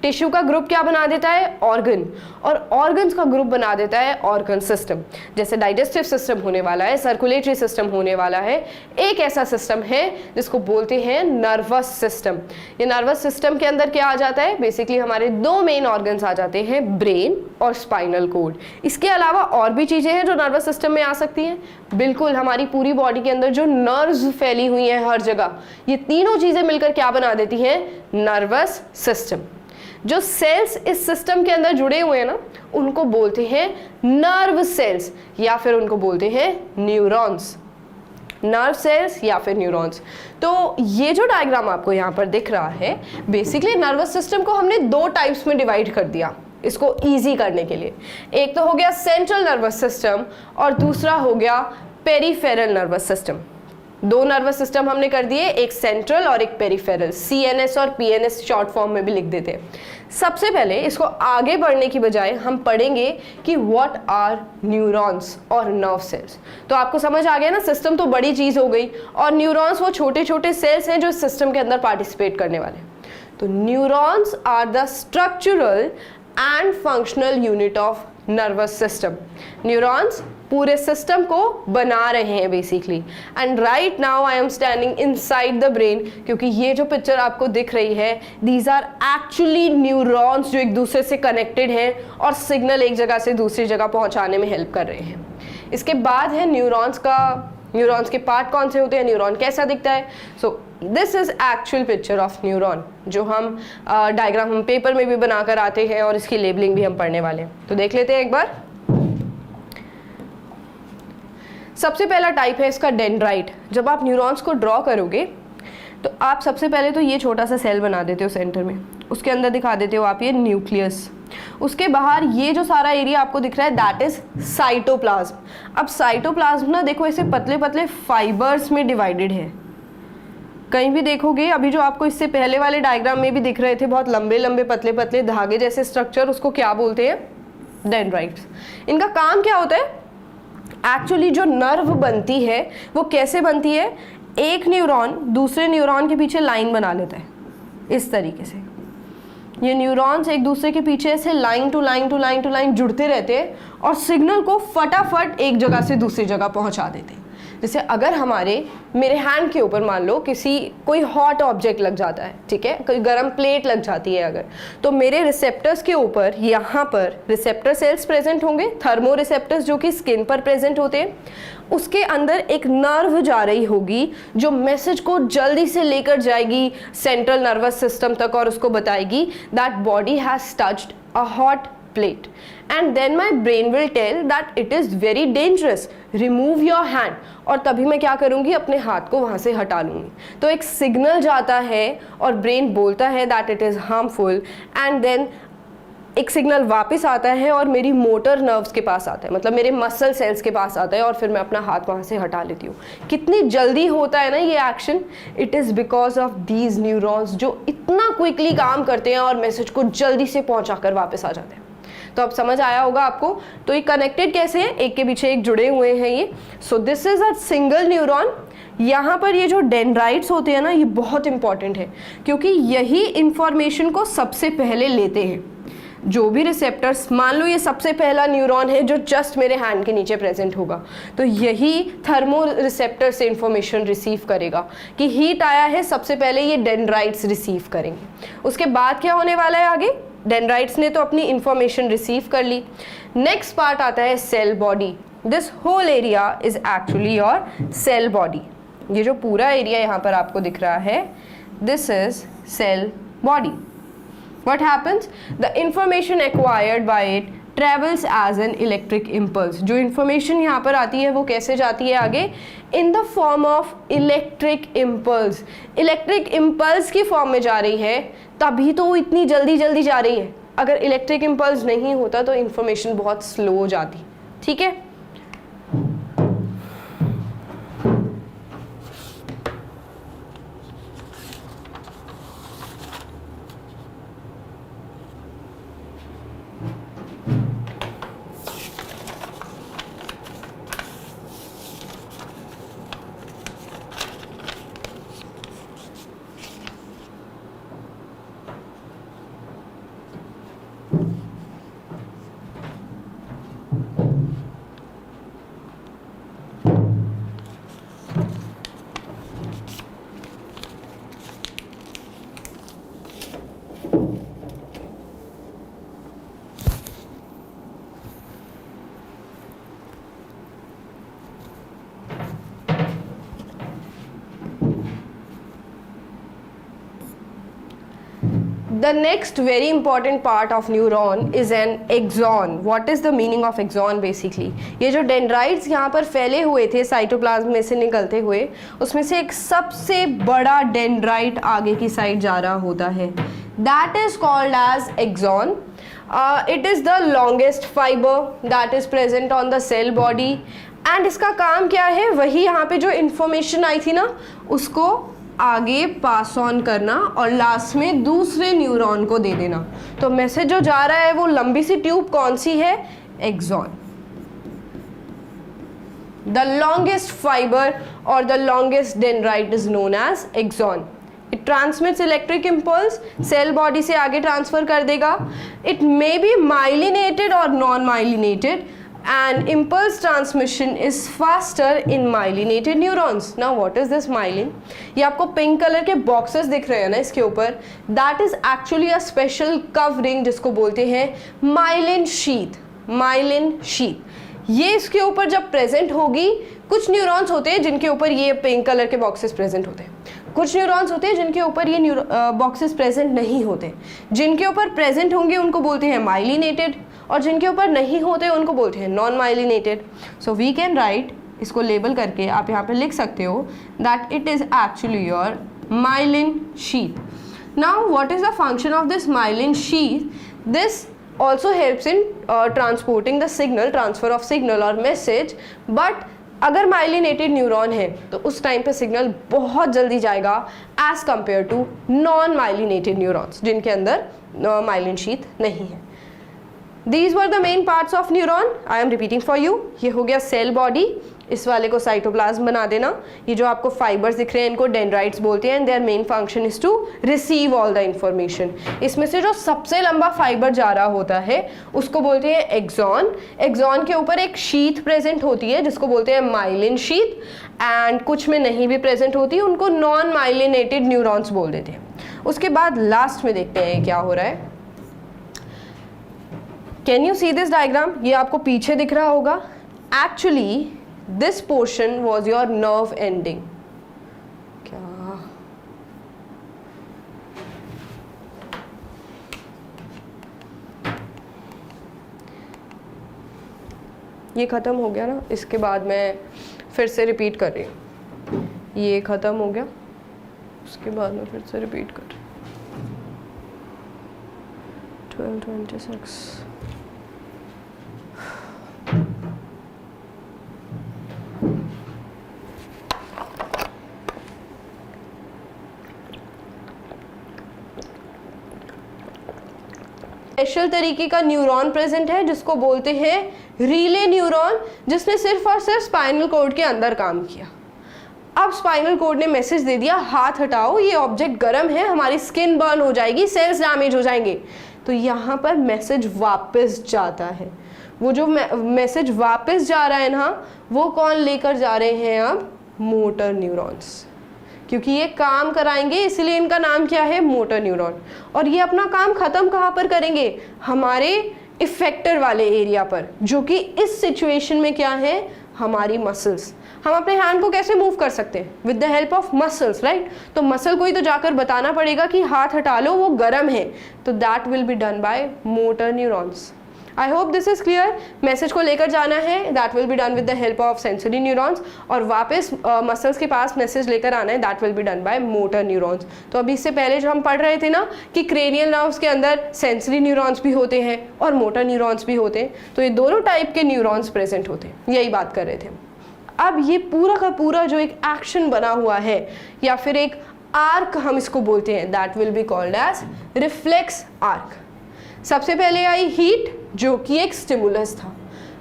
टिश्यू का ग्रुप क्या बना देता है, ऑर्गन, और ऑर्गन्स का ग्रुप बना देता है ऑर्गन सिस्टम। जैसे डाइजेस्टिव सिस्टम होने वाला है, सर्कुलेटरी सिस्टम होने वाला है, एक ऐसा सिस्टम है जिसको बोलते हैं नर्वस सिस्टम। ये नर्वस सिस्टम के अंदर क्या आ जाता है, बेसिकली हमारे दो मेन ऑर्गन्स आ जाते हैं, ब्रेन और स्पाइनल कोड। इसके अलावा और भी चीजें हैं जो नर्वस सिस्टम में आ सकती हैं, बिल्कुल हमारी पूरी बॉडी के अंदर जो नर्व्स फैली हुई हैं हर जगह, ये तीनों चीजें मिलकर क्या बना देती हैं, नर्वस सिस्टम। जो सेल्स इस सिस्टम के अंदर जुड़े हुए हैं ना, उनको बोलते हैं नर्व सेल्स या फिर उनको बोलते हैं न्यूरॉन्स, नर्व सेल्स या फिर न्यूरॉन्स। तो ये जो डायग्राम आपको यहाँ पर दिख रहा है, बेसिकली नर्वस सिस्टम को हमने दो टाइप्स में डिवाइड कर दिया इसको इजी करने के लिए। एक तो हो गया सेंट्रल नर्वस सिस्टम और दूसरा हो गया पेरिफेरल नर्वस सिस्टम। दो नर्वस सिस्टम हमने कर दिए, एक सेंट्रल और एक पेरिफेरल, CNS और PNS शॉर्ट फॉर्म में भी लिख देते हैं। सबसे पहले इसको आगे बढ़ने की बजाय हम पढ़ेंगे कि व्हाट आर न्यूरॉन्स और नर्व सेल्स। तो आपको समझ आ गया ना, सिस्टम तो बड़ी चीज हो गई और न्यूरॉन्स वो छोटे छोटे सेल्स हैं जो सिस्टम के अंदर पार्टिसिपेट करने वाले। तो neurons are the structural and functional unit of nervous system. Neurons पूरे सिस्टम को बना रहे हैं basically. And right now I am standing inside the brain, क्योंकि ये जो पिक्चर आपको दिख रही है, दीज आर एक्चुअली न्यूरॉन्स जो एक दूसरे से कनेक्टेड हैं और सिग्नल एक जगह से दूसरी जगह पहुंचाने में हेल्प कर रहे हैं। इसके बाद है न्यूरॉन्स के पार्ट कौन से होते हैं, न्यूरॉन कैसा दिखता है। So this is actual picture of neuron, जो हम डायग्राम हम पेपर में भी बनाकर आते हैं और इसकी लेबलिंग भी हम पढ़ने वाले हैं। तो देख लेते हैं एक बार। सबसे पहला टाइप है इसका डेंड्राइट। जब आप न्यूरॉन्स को ड्रॉ करोगे तो आप सबसे पहले तो ये छोटा सा सेल बना देते हो सेंटर में, उसके अंदर दिखा देते हो आप ये न्यूक्लियस। उसके बाहर ये जो सारा एरिया आपको दिख रहा है दैट इज साइटोप्लाज्म। अब साइटोप्लाज्म ना देखो ऐसे पतले पतले फाइबर्स में डिवाइडेड है। कहीं भी देखोगे, अभी जो आपको इससे पहले वाले डायग्राम में भी दिख रहे थे बहुत लंबे लंबे पतले पतले धागे जैसे स्ट्रक्चर, उसको क्या बोलते हैं, डेंड्राइट्स। इनका काम क्या होता है, एक्चुअली जो नर्व बनती है वो कैसे बनती है, एक न्यूरॉन दूसरे न्यूरॉन के पीछे लाइन बना लेता है इस तरीके से। ये न्यूरॉन्स एक दूसरे के पीछे से line to line to line to line जुड़ते रहते हैं और सिग्नल को फटाफट एक जगह से दूसरी जगह पहुंचा देते हैं। जैसे अगर मेरे हैंड के ऊपर मान लो कोई हॉट ऑब्जेक्ट लग जाता है, ठीक है, कोई गर्म प्लेट लग जाती है अगर, तो मेरे रिसेप्टर्स के ऊपर यहाँ पर रिसेप्टर सेल्स प्रेजेंट होंगे, थर्मो रिसेप्टर्स जो कि स्किन पर प्रेजेंट होते हैं। उसके अंदर एक नर्व जा रही होगी जो मैसेज को जल्दी से लेकर जाएगी सेंट्रल नर्वस सिस्टम तक और उसको बताएगी that body has touched a hot plate, and then my brain will tell that it is very dangerous, remove your hand, और तभी मैं क्या करूँगी, अपने हाथ को वहाँ से हटा लूँगी। तो एक सिग्नल जाता है और ब्रेन बोलता है that it is harmful, and then एक सिग्नल वापस आता है और मेरी मोटर नर्व्स के पास आता है, मतलब मेरे मसल सेल्स के पास आता है और फिर मैं अपना हाथ वहाँ से हटा लेती हूँ। कितनी जल्दी होता है ना ये action, it is because of these neurons जो इतना क्विकली काम करते हैं और मैसेज को जल्दी से पहुँचा कर वापस आ जाते हैं। तो अब समझ आया होगा आपको। तो ये कनेक्टेड कैसे हैं, एक के पीछे एक जुड़े हुए हैं ये। So this is a single neuron. यहाँ पर ये जो डेंड्राइट्स होते हैं ना, ये बहुत इंपॉर्टेंट है क्योंकि यही इंफॉर्मेशन को सबसे पहले लेते हैं। जो भी रिसेप्टर्स, मान लो ये सबसे पहला न्यूरॉन है जो जस्ट मेरे हैंड के नीचे प्रेजेंट होगा, तो यही थर्मो रिसेप्टर से इंफॉर्मेशन रिसीव करेगा कि हीट आया है, सबसे पहले ये डेंड्राइट्स रिसीव करेंगे। उसके बाद क्या होने वाला है आगे, डेंड्राइट्स ने तो अपनी इंफॉर्मेशन रिसीव कर ली। नेक्स्ट पार्ट आता है cell body. This whole area is actually your cell body. ये जो पूरा एरिया यहाँ पर आपको दिख रहा है, this is cell body. What happens? The information acquired by it travels as an electric impulse. जो information यहाँ पर आती है वो कैसे जाती है आगे, in the form of electric impulse. Electric impulse की फॉर्म में जा रही है, तभी तो वो इतनी जल्दी जल्दी जा रही है। अगर इलेक्ट्रिक इम्पल्स नहीं होता तो इंफॉर्मेशन बहुत स्लो हो जाती, ठीक है। The next very important part of neuron is an axon. What is the meaning of axon basically? ये जो डेंड्राइट्स यहाँ पर फैले हुए थे साइटोप्लाज्म में से निकलते हुए, उसमें से एक सबसे बड़ा डेंड्राइट आगे की साइड जा रहा होता है. That is called as axon. It is the longest fiber that is present on the cell body. And इसका काम क्या है? वही यहाँ पे जो इंफॉर्मेशन आई थी ना, उसको आगे पास ऑन करना और लास्ट में दूसरे न्यूरॉन को दे देना. तो मैसेज जो जा रहा है वो लंबी सी ट्यूब कौन सी है? एक्सॉन. द लॉन्गेस्ट फाइबर और the longest dendrite is known as axon. It transmits electric impulse, cell body से आगे ट्रांसफर कर देगा. इट मे बी माइलिनेटेड और non myelinated, and impulse transmission is faster in myelinated neurons. Now what is this myelin? ये आपको पिंक कलर के बॉक्सेस दिख रहे हैं ना इसके ऊपर, that is actually a special covering जिसको बोलते हैं myelin sheath. myelin sheath ये इसके ऊपर जब प्रेजेंट होगी, कुछ न्यूरॉन्स होते हैं जिनके ऊपर ये पिंक कलर के बॉक्सेस प्रेजेंट होते हैं, कुछ न्यूरॉन्स होते हैं जिनके ऊपर ये बॉक्सेस प्रेजेंट नहीं होते. जिनके ऊपर प्रेजेंट होंगे उनको बोलते हैं माइलिनेटेड, और जिनके ऊपर नहीं होते उनको बोलते हैं non myelinated. So we can write, इसको लेबल करके आप यहाँ पे लिख सकते हो that it is actually your myelin sheath. Now what is the function of this myelin sheath? This also helps in transporting the signal, transfer of signal और message. but अगर माइलिनेटेड न्यूरॉन है तो उस टाइम पे सिग्नल बहुत जल्दी जाएगा as compared to non myelinated neurons जिनके अंदर माइलिन शीथ नहीं है. These were the main parts of neuron. I am repeating for you. ये हो गया सेल बॉडी, इस वाले को साइटोप्लाज्म बना देना. ये जो आपको फाइबर्स दिख रहे हैं इनको डेंड्राइट्स बोलते हैं. Their main function is to receive all the information. इसमें से जो सबसे लंबा फाइबर जा रहा होता है उसको बोलते हैं एक्सॉन. एक्सॉन के ऊपर एक शीथ प्रेजेंट होती है जिसको बोलते हैं माइलिन शीथ, एंड कुछ में नहीं भी प्रेजेंट होती, उनको नॉन माइलिनेटेड न्यूरॉन्स बोल देते हैं. उसके बाद लास्ट में देखते हैं क्या हो रहा है. Can you see this diagram? ये आपको पीछे दिख रहा होगा. Actually this portion was your nerve ending. क्या ये ख़त्म हो गया ना? इसके बाद मैं फिर से रिपीट कर रही हूँ. ये ख़त्म हो गया, उसके बाद मैं फिर से रिपीट कर रही हूँ. 12:26. स्पेशल तरीके का न्यूरॉन प्रेजेंट है जिसको बोलते हैं रिले न्यूरॉन, जिसने सिर्फ और सिर्फ स्पाइनल कॉर्ड के अंदर काम किया. अब स्पाइनल कॉर्ड ने मैसेज दे दिया हाथ हटाओ, ये ऑब्जेक्ट गर्म है, हमारी स्किन बर्न हो जाएगी, सेल्स डैमेज हो जाएंगे. तो यहाँ पर मैसेज वापस जाता है. वो जो मैसेज वापस जा रहा है ना, वो कौन लेकर जा रहे हैं? अब मोटर न्यूरॉन्स, क्योंकि ये काम कराएंगे इसलिए इनका नाम क्या है? Motor neuron. और ये अपना काम खत्म कहाँ पर करेंगे? हमारे इफेक्टर वाले एरिया पर, जो कि इस सिचुएशन में क्या है? हमारी मसल्स. हम अपने हैंड को कैसे मूव कर सकते हैं? With the help of muscles, right? तो मसल को ही तो जाकर बताना पड़ेगा कि हाथ हटा लो, वो गर्म है. तो that will be done by motor neurons. I hope this is clear. Message को लेकर जाना है, that will be done with the help of sensory neurons, और वापस मसल्स के पास मैसेज लेकर आना है, that will be done by motor neurons. तो अभी इससे पहले जो हम पढ़ रहे थे ना कि क्रेनियल नर्व्स के अंदर सेंसरी न्यूरॉन्स भी होते हैं और मोटर न्यूरॉन्स भी होते हैं, तो ये दोनों टाइप के न्यूरॉन्स प्रेजेंट होते हैं, यही बात कर रहे थे. अब ये पूरा का पूरा जो एक एक्शन बना हुआ है या फिर एक आर्क हम इसको बोलते हैं, that will be called as reflex arc. सबसे पहले आई हीट, जो कि एक स्टिमुलस था.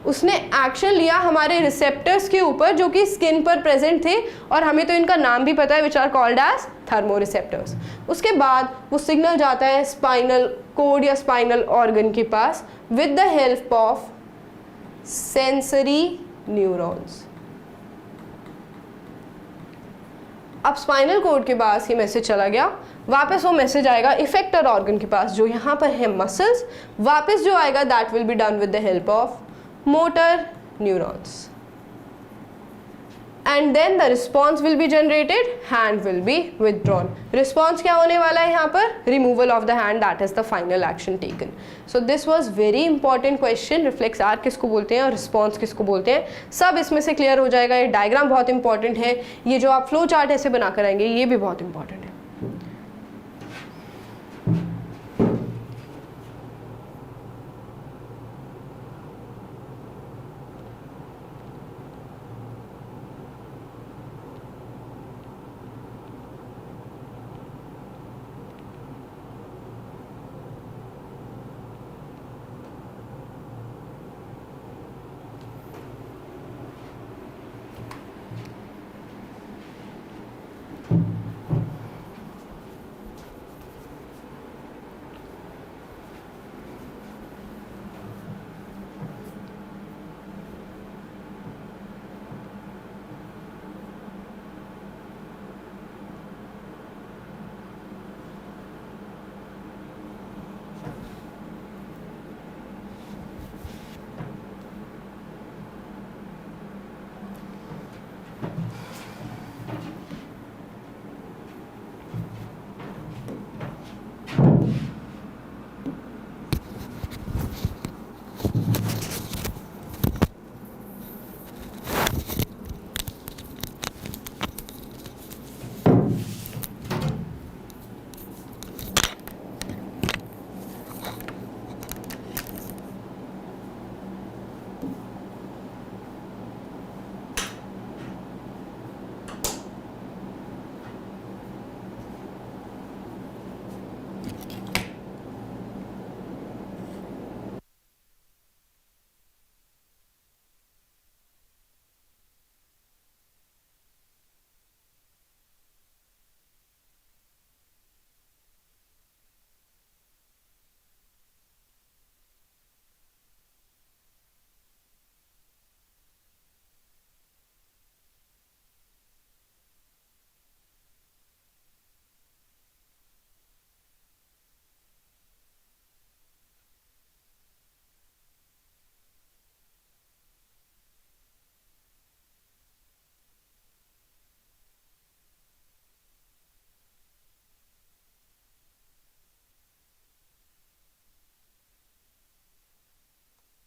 उसने एक्शन लिया हमारे रिसेप्टर्स के ऊपर जो कि स्किन पर प्रेजेंट थे, और हमें तो इनका नाम भी पता है, which are called as thermoreceptors. उसके बाद वो सिग्नल जाता है स्पाइनल कोड या स्पाइनल ऑर्गन के पास with the help of sensory neurons. अब स्पाइनल कोड के पास ये मैसेज चला गया, वापस वो मैसेज आएगा इफेक्टर ऑर्गन के पास जो यहाँ पर है मसल्स. वापस जो आएगा that will be done with the help of motor neurons. And then the response will be generated, hand will be withdrawn. Response क्या होने वाला है यहाँ पर? Removal of the hand, that is the final action taken. So this was very important question, reflex arc किसको बोलते हैं और रिस्पॉन्स किसको बोलते हैं, सब इसमें से क्लियर हो जाएगा। ये डायग्राम बहुत इंपॉर्टेंट है, ये जो आप फ्लो चार्ट ऐसे बनाकर आएंगे ये भी बहुत इंपॉर्टेंट है।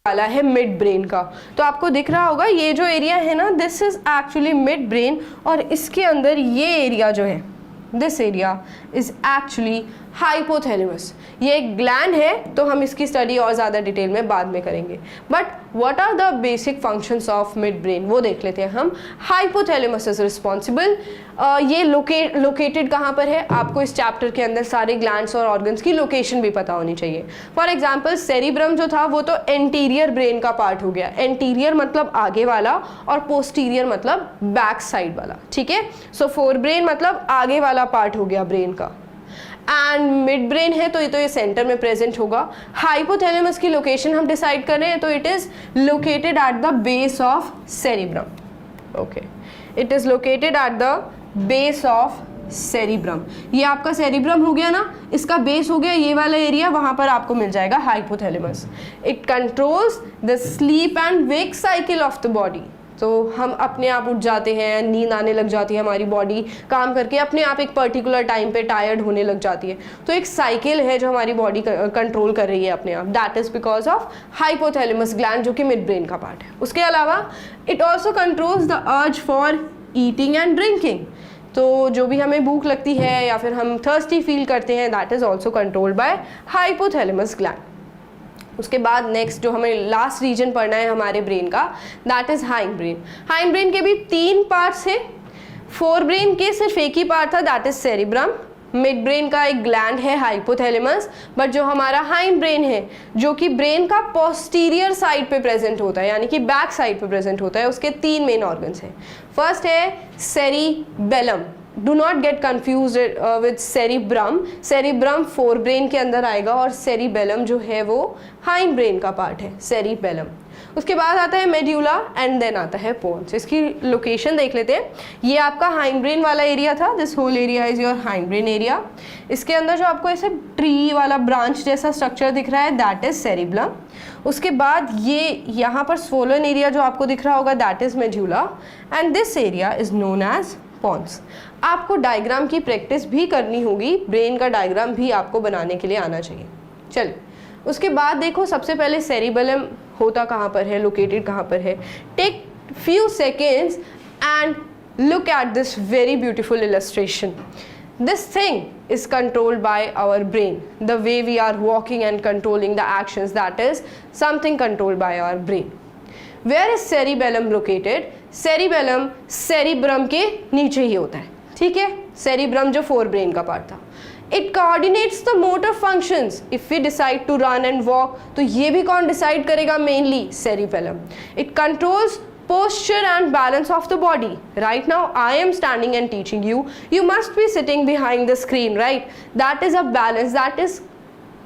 वाला है मिड ब्रेन का। तो आपको दिख रहा होगा ये जो एरिया है ना, this is actually mid brain, और इसके अंदर ये एरिया जो है, this area is actually hypothalamus. ये एक ग्लैंड है, तो हम इसकी स्टडी और ज़्यादा डिटेल में बाद में करेंगे। But what are the basic functions of midbrain वो देख लेते हैं हम। हाइपोथैलेमस इज रिस्पॉन्सिबल, ये लोकेटेड कहाँ पर है, आपको इस चैप्टर के अंदर सारे ग्लैंड्स और ऑर्गन्स की लोकेशन भी पता होनी चाहिए। फॉर एग्जाम्पल सेरिब्रम जो था वो तो एंटीरियर ब्रेन का पार्ट हो गया। एंटीरियर मतलब आगे वाला और पोस्टीरियर मतलब बैक साइड वाला, ठीक है। सो फोर ब्रेन मतलब आगे वाला पार्ट हो गया ब्रेन का, एंड मिड ब्रेन है तो ये सेंटर में प्रेजेंट होगा। हाइपोथैलेमस की लोकेशन हम डिसाइड कर रहे हैं, तो it is located at the base of cerebrum. Okay, it is located at the base of cerebrum. ये आपका सेरिब्रम हो गया ना, इसका बेस हो गया ये वाला एरिया, वहां पर आपको मिल जाएगा hypothalamus. It controls the sleep and wake cycle of the body. तो हम अपने आप उठ जाते हैं, नींद आने लग जाती है, हमारी बॉडी काम करके अपने आप एक पर्टिकुलर टाइम पे टायर्ड होने लग जाती है। तो एक साइकिल है जो हमारी बॉडी कंट्रोल कर रही है अपने आप, that is because of hypothalamus gland जो कि मिड ब्रेन का पार्ट है। उसके अलावा it also controls the urge for eating and drinking. तो जो भी हमें भूख लगती है या फिर हम थर्स्टी फील करते हैं, that is also controlled by hypothalamus gland. उसके बाद नेक्स्ट जो हमें लास्ट रीजन पढ़ना है हमारे ब्रेन का, that is hind brain. Hind brain के भी 3 पार्ट्स हैं। फोर ब्रेन के सिर्फ एक ही पार्ट था, that is cerebrum. Mid brain का एक ग्लैंड है हाइपोथैलेमस, बट जो हमारा हाइंड ब्रेन है जो कि ब्रेन का पोस्टीरियर साइड पे प्रेजेंट होता है, यानी कि बैक साइड पे प्रेजेंट होता है, उसके 3 मेन ऑर्गन्स हैं। फर्स्ट है cerebellum, do not get confuse with cerebrum. Cerebrum fore brain के अंदर आएगा और सेरिबेलम जो है वो हाइंड ब्रेन का पार्ट है, सेरिबेलम। उसके बाद आता है मेड्यूला एंड देन आता है पोन्स। इसकी लोकेशन देख लेते हैं। ये आपका हाइंड ब्रेन वाला एरिया था, this whole area is your hindbrain area. इसके अंदर जो आपको ऐसे ट्री वाला ब्रांच जैसा स्ट्रक्चर दिख रहा है, दैट इज सेरिबेलम। उसके बाद ये यहाँ पर swollen एरिया जो आपको दिख रहा होगा that is medulla and this area is known as pons. आपको डायग्राम की प्रैक्टिस भी करनी होगी, ब्रेन का डायग्राम भी आपको बनाने के लिए आना चाहिए। चलिए उसके बाद देखो सबसे पहले सेरिबेलम होता कहाँ पर है, लोकेटेड कहाँ पर है। Take few seconds and look at this very beautiful illustration. This thing is controlled by our brain. The way we are walking and controlling the actions, that is something controlled by our brain. Where is cerebellum located? Cerebellum cerebrum के नीचे ही होता है, ठीक है। cerebrum जो forebrain का पार्ट था। It coordinates the motor functions. If we decide to run and walk, तो ये भी कौन डिसाइड करेगा? Mainly cerebellum. It controls posture and balance of the body. Right now I am standing and teaching you. You must be sitting behind the screen, right? That is a balance. That is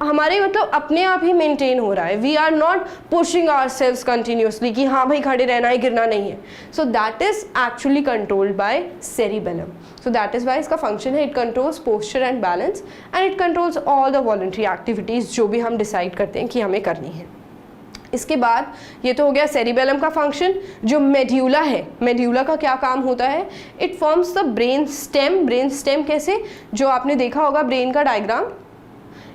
हमारे मतलब अपने आप ही मेंटेन हो रहा है. We are not pushing ourselves continuously कि हाँ भाई खड़े रहना है, गिरना नहीं है. So that is actually controlled by cerebellum. So that is why इसका function है, it controls posture and balance and it controls all the voluntary activities जो भी हम डिसाइड करते हैं कि हमें करनी है. इसके बाद ये तो हो गया सेरिबेलम का फंक्शन. जो मेड्यूला है, मेड्यूला का क्या काम होता है? It forms the brain stem. Brain stem कैसे? जो आपने देखा होगा ब्रेन का डायग्राम,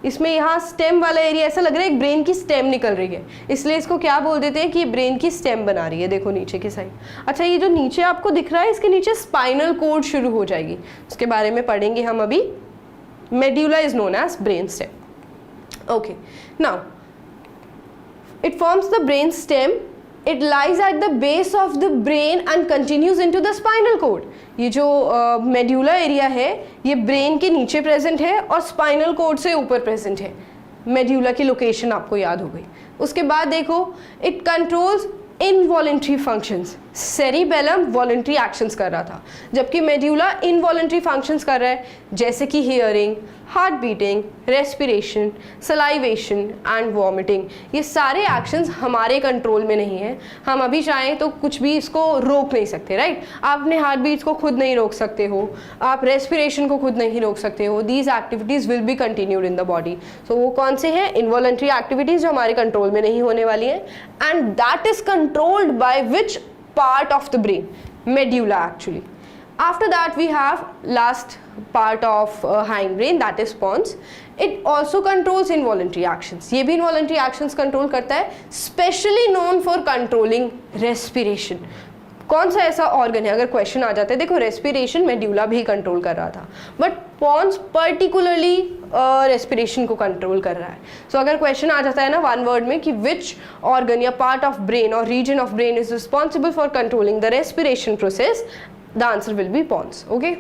इसमें यहाँ स्टेम वाला एरिया ऐसा लग रहा है एक ब्रेन की स्टेम निकल रही है, इसलिए इसको क्या बोल देते हैं कि ब्रेन की स्टेम बना रही है. देखो नीचे की साइड. अच्छा ये जो नीचे आपको दिख रहा है इसके नीचे स्पाइनल कोड शुरू हो जाएगी, उसके बारे में पढ़ेंगे हम अभी. Medulla is known as brain stem. Okay, now it forms the brain stem. It lies at the base of the brain and continues into the spinal cord. ये जो मेड्यूला एरिया है ये ब्रेन के नीचे प्रेजेंट है और स्पाइनल कोड से ऊपर प्रेजेंट है. मेड्यूला की लोकेशन आपको याद हो गई. उसके बाद देखो it controls involuntary functions. Cerebellum voluntary actions कर रहा था, जबकि मेड्यूला इनवॉलेंट्री फंक्शंस कर रहा है, जैसे कि hearing, heart beating, respiration, salivation and vomiting. ये सारे एक्शंस हमारे कंट्रोल में नहीं है. हम अभी चाहें तो कुछ भी इसको रोक नहीं सकते, राइट? आप अपने हार्ट बीट्स को खुद नहीं रोक सकते हो, आप रेस्पिरेशन को खुद नहीं रोक सकते हो. These activities will be continued in the body. So वो कौन से हैं? इनवॉलेंट्री एक्टिविटीज़ जो हमारे कंट्रोल में नहीं होने वाली हैं. And that is controlled by which part of the brain? Medulla actually. After that we have last part of hindbrain, that is pons. It also controls involuntary actions. ये भी involuntary actions control करता है, specially known for controlling respiration. कौन सा ऐसा ऑर्गन है, अगर क्वेश्चन आ जाता है, देखो रेस्पिरेशन मेड्यूला भी कंट्रोल कर रहा था, बट पॉन्स पर्टिकुलरली रेस्पिरेशन को कंट्रोल कर रहा है. सो अगर क्वेश्चन आ जाता है ना वन वर्ड में कि विच ऑर्गन या पार्ट ऑफ ब्रेन और region of brain is responsible for controlling the respiration process, the answer will be pons. Okay,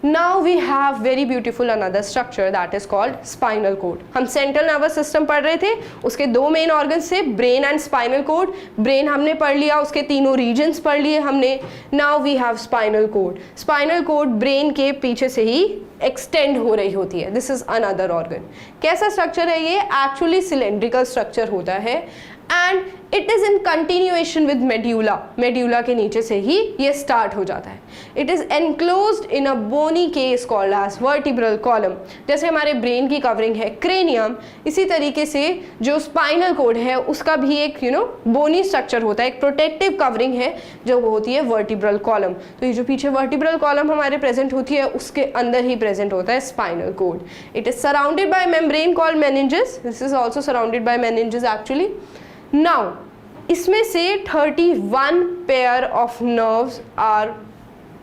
now we have very beautiful another structure that is called spinal cord. हम सेंट्रल नर्वस सिस्टम पढ़ रहे थे, उसके दो मेन ऑर्गन्स थे, brain and spinal cord. Brain हमने पढ़ लिया, उसके तीनों रीजन्स पढ़ लिए हमने. Now we have spinal cord. Spinal cord brain के पीछे से ही एक्सटेंड हो रही होती है. This is another organ. कैसा स्ट्रक्चर है ये? एक्चुअली सिलेंड्रिकल स्ट्रक्चर होता है and it is in continuation with medulla. Medulla के नीचे से ही ये स्टार्ट हो जाता है. It is enclosed in a bony case called as vertebral column. जैसे हमारे ब्रेन की कवरिंग है क्रेनियम, इसी तरीके से जो स्पाइनल कोड है उसका भी एक बोनी स्ट्रक्चर होता है, एक प्रोटेक्टिव कवरिंग है जो होती है वर्टिब्रल कॉलम. तो ये जो पीछे वर्टिब्रल कॉलम हमारे प्रेजेंट होती है उसके अंदर ही प्रेजेंट होता है spinal cord. It is surrounded by membrane called meninges. This is also surrounded by meninges actually. Now इसमें से 31 pair of nerves are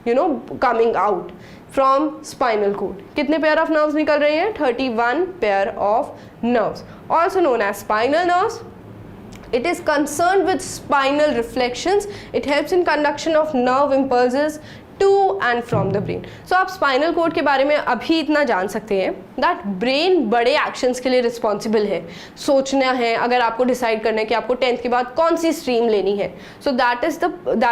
coming out from spinal cord. कितने पेयर ऑफ नर्व्स निकल रहे हैं? 31 pair of nerves, also known as spinal nerves. It is concerned with spinal reflections. It helps in conduction of nerve impulses to and from the brain. So आप स्पाइनल कोड के बारे में अभी इतना जान सकते हैं दैट ब्रेन बड़े एक्शंस के लिए रिस्पॉन्सिबल है. सोचना है, अगर आपको डिसाइड करना है कि आपको 10th के बाद कौन सी स्ट्रीम लेनी है, सो दैट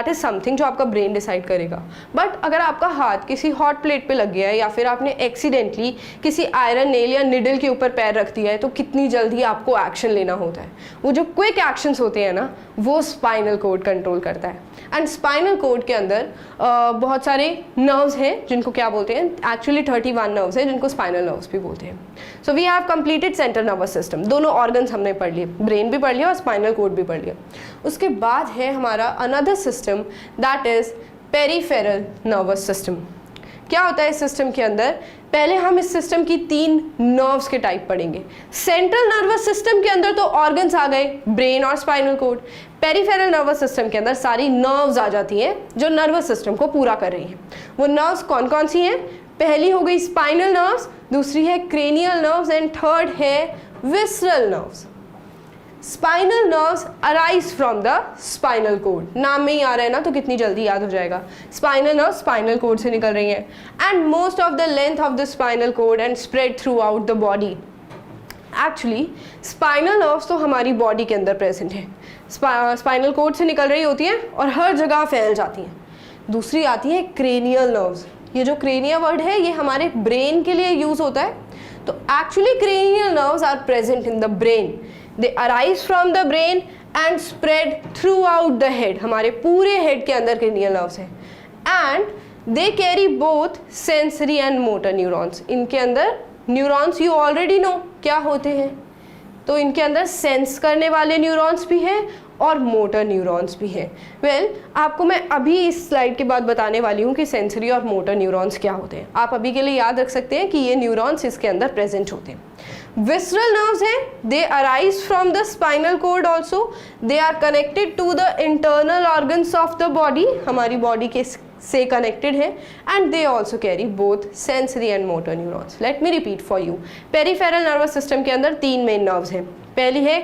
इज समथिंग जो आपका ब्रेन डिसाइड करेगा. बट अगर आपका हाथ किसी हॉट प्लेट पे लग गया है या फिर आपने एक्सीडेंटली किसी आयरन नेल या निडल के ऊपर पैर रख दिया है, तो कितनी जल्दी आपको एक्शन लेना होता है. वो जो क्विक एक्शंस होते हैं ना, वो स्पाइनल कोड कंट्रोल करता है. एंड स्पाइनल कोड के अंदर बहुत बहुत सारे नर्व्स हैं जिनको क्या बोलते हैं, एक्चुअली 31 नर्व्स हैं जिनको स्पाइनल नर्व्स भी बोलते हैं. So we have completed central nervous system. दोनों ऑर्गन्स हमने पढ़ लिए, ब्रेन भी पढ़ लिया और स्पाइनल कोड भी पढ़ लिया. उसके बाद है हमारा another system that is peripheral nervous system. क्या होता है इस सिस्टम के अंदर? पहले हम इस सिस्टम की 3 नर्व्स के टाइप पढ़ेंगे. सेंट्रल नर्वस सिस्टम के अंदर तो ऑर्गन्स आ गए, ब्रेन और spinal cord. Peripheral nervous system के अंदर सारी नर्व्स आ जाती हैं जो नर्वस सिस्टम को पूरा कर रही हैं. वो नर्व्स कौन कौन सी हैं? पहली हो गई स्पाइनल नर्व्स, दूसरी है क्रेनियल नर्व्स एंड थर्ड है visceral nerves. Spinal nerves arise from the spinal cord. नाम में ही आ रहा है ना, तो कितनी जल्दी याद हो जाएगा. स्पाइनल नर्व्स स्पाइनल कोड से निकल रही हैं and most of the length of the spinal cord and spread through out the body. Actually spinal nerves तो हमारी बॉडी के अंदर प्रेजेंट है, स्पाइनल कोड से निकल रही होती हैं और हर जगह फैल जाती हैं. दूसरी आती है क्रेनियल नर्व्स. ये जो क्रेनिया वर्ड है ये हमारे ब्रेन के लिए यूज़ होता है. तो actually cranial nerves are present in the brain. They arise from the brain and spread throughout the head. हमारे पूरे हेड के अंदर cranial nerves है and they carry both sensory and motor neurons. इनके अंदर neurons you already know क्या होते हैं. तो इनके अंदर सेंस करने वाले न्यूरॉन्स भी हैं और मोटर न्यूरॉन्स भी हैं. आपको मैं अभी इस स्लाइड के बाद बताने वाली हूँ कि सेंसरी और मोटर न्यूरॉन्स क्या होते हैं. आप अभी के लिए याद रख सकते हैं कि ये न्यूरॉन्स इसके अंदर प्रेजेंट होते हैं. Visceral nerves हैं, they arise from the spinal cord also. They are connected to the internal organs of the body. हमारी बॉडी के से कनेक्टेड है and they also carry both sensory and motor neurons. Let me repeat for you. Peripheral nervous system के अंदर 3 मेन नर्व्स हैं. पहली है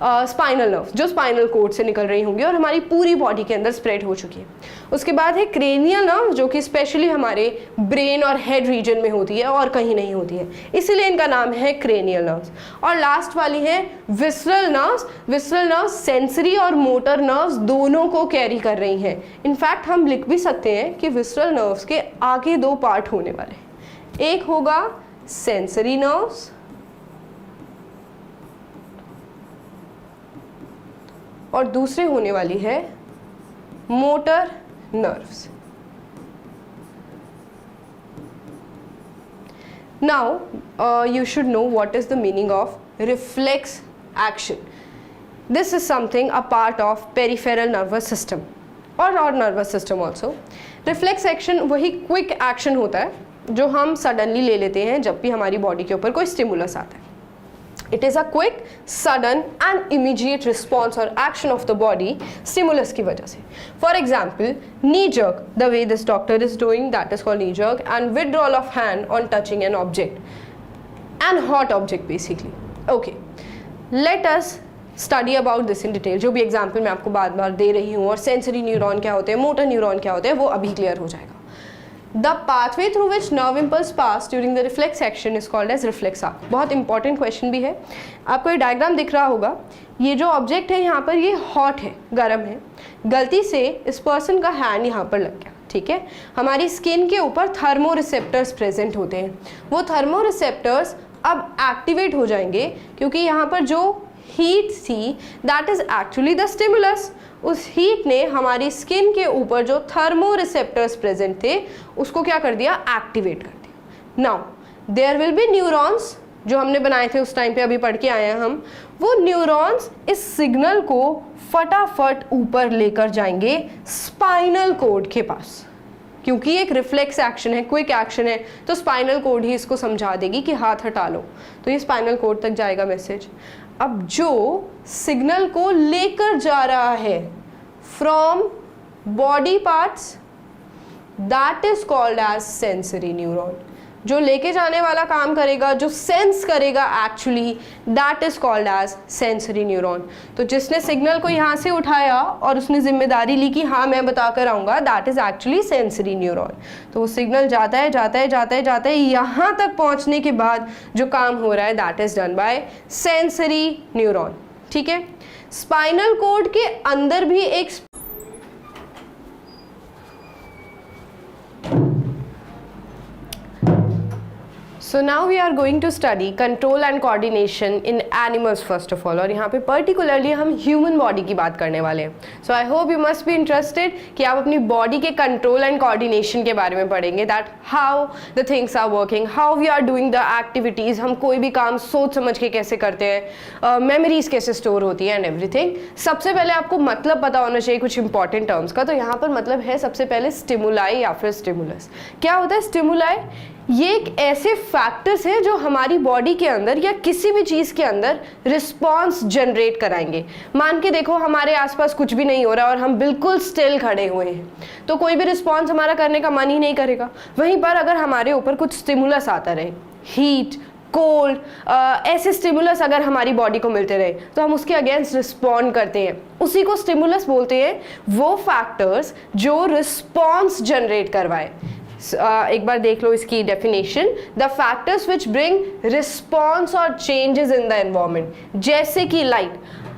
स्पाइनल नर्व जो स्पाइनल कोड से निकल रही होंगी और हमारी पूरी बॉडी के अंदर स्प्रेड हो चुकी है. उसके बाद है क्रेनियल नर्व जो कि स्पेशली हमारे ब्रेन और हेड रीजन में होती है और कहीं नहीं होती है, इसीलिए इनका नाम है क्रेनियल नर्व्स. और लास्ट वाली है visceral nerves. Visceral nerves sensory और मोटर नर्व्स दोनों को कैरी कर रही हैं. इनफैक्ट हम लिख भी सकते हैं कि विसरल नर्व्स के आगे 2 पार्ट होने वाले हैं. एक होगा सेंसरी नर्व्स और दूसरे होने वाली है motor nerves. Now you should know what is the meaning of reflex action. This is something a part of peripheral nervous system or nervous system also. Reflex action वही quick action होता है जो हम सडनली ले लेते हैं जब भी हमारी बॉडी के ऊपर कोई स्टिमुलस आता है. It is a quick, sudden and immediate response or action of the body stimulus की वजह से. For example, knee jerk, the way this doctor is doing, that is called knee jerk, and withdrawal of hand on touching an object, and hot object basically. Okay, let us study about this in detail. जो भी example मैं आपको बार-बार दे रही हूँ और sensory neuron क्या होते हैं, motor neuron क्या होते हैं, वो अभी clear हो जाएगा. The pathway through which nerve impulse pass during the reflex action is called as reflex arc. बहुत इंपॉर्टेंट क्वेश्चन भी है. आपको ये डायग्राम दिख रहा होगा. ये जो ऑब्जेक्ट है यहाँ पर ये हॉट है, गर्म है. गलती से इस पर्सन का हैंड यहाँ पर लग गया, ठीक है. हमारी स्किन के ऊपर थर्मो रिसेप्टर्स प्रेजेंट होते हैं. वो थर्मो रिसेप्टर्स अब एक्टिवेट हो जाएंगे क्योंकि यहाँ पर जो हीट थी that is actually the stimulus. उस हीट ने हमारी स्किन के ऊपर जो थर्मो रिसेप्टर्स प्रेजेंट थे उसको क्या कर दिया, एक्टिवेट कर दिया. Now there will be neurons जो हमने बनाए थे उस टाइम पे, अभी पढ़ के आए हैं हम. वो न्यूरॉन्स इस सिग्नल को फटाफट ऊपर लेकर जाएंगे स्पाइनल कोड के पास, क्योंकि एक रिफ्लेक्स एक्शन है, क्विक एक्शन है, तो स्पाइनल कोड ही इसको समझा देगी कि हाथ हटा लो, तो ये स्पाइनल कोड तक जाएगा मैसेज. अब जो सिग्नल को लेकर जा रहा है from body parts that is called as sensory neuron. जो लेके जाने वाला काम करेगा, जो सेंस करेगा actually, that is called as sensory neuron. तो जिसने सिग्नल को यहाँ से उठाया और उसने जिम्मेदारी ली कि हाँ मैं बता कर आऊँगा, that is actually sensory neuron. तो वो सिग्नल जाता है जाता है जाता है जाता है, यहाँ तक पहुँचने के बाद जो काम हो रहा है that is done by sensory neuron. ठीक है. स्पाइनल कोड के अंदर भी एक So now we are going to study control and coordination in animals first of all, और यहाँ पे particularly हम human body की बात करने वाले हैं. So I hope you must be interested कि आप अपनी body के control and coordination के बारे में पढ़ेंगे, that how the things are working, how we are doing the activities, हम कोई भी काम सोच समझ के कैसे करते हैं, memories कैसे store होती हैं and everything. सबसे पहले आपको मतलब पता होना चाहिए कुछ important terms का. तो यहाँ पर मतलब है सबसे पहले stimuli या फिर stimulus. क्या होता है stimuli? ये एक ऐसे फैक्टर्स हैं जो हमारी बॉडी के अंदर या किसी भी चीज़ के अंदर रिस्पॉन्स जनरेट कराएंगे. मान के देखो हमारे आसपास कुछ भी नहीं हो रहा और हम बिल्कुल स्टिल खड़े हुए हैं, तो कोई भी रिस्पॉन्स हमारा करने का मन ही नहीं करेगा. वहीं पर अगर हमारे ऊपर कुछ स्टिमुलस आता रहे, हीट, कोल्ड, ऐसे स्टिमुलस अगर हमारी बॉडी को मिलते रहे तो हम उसके अगेंस्ट रिस्पॉन्ड करते हैं. उसी को स्टिमुलस बोलते हैं, वो फैक्टर्स जो रिस्पॉन्स जनरेट करवाए. एक बार देख लो इसकी definition. The factors which bring response और चेंजेस इन द एनवायरमेंट. जैसे कि लाइट,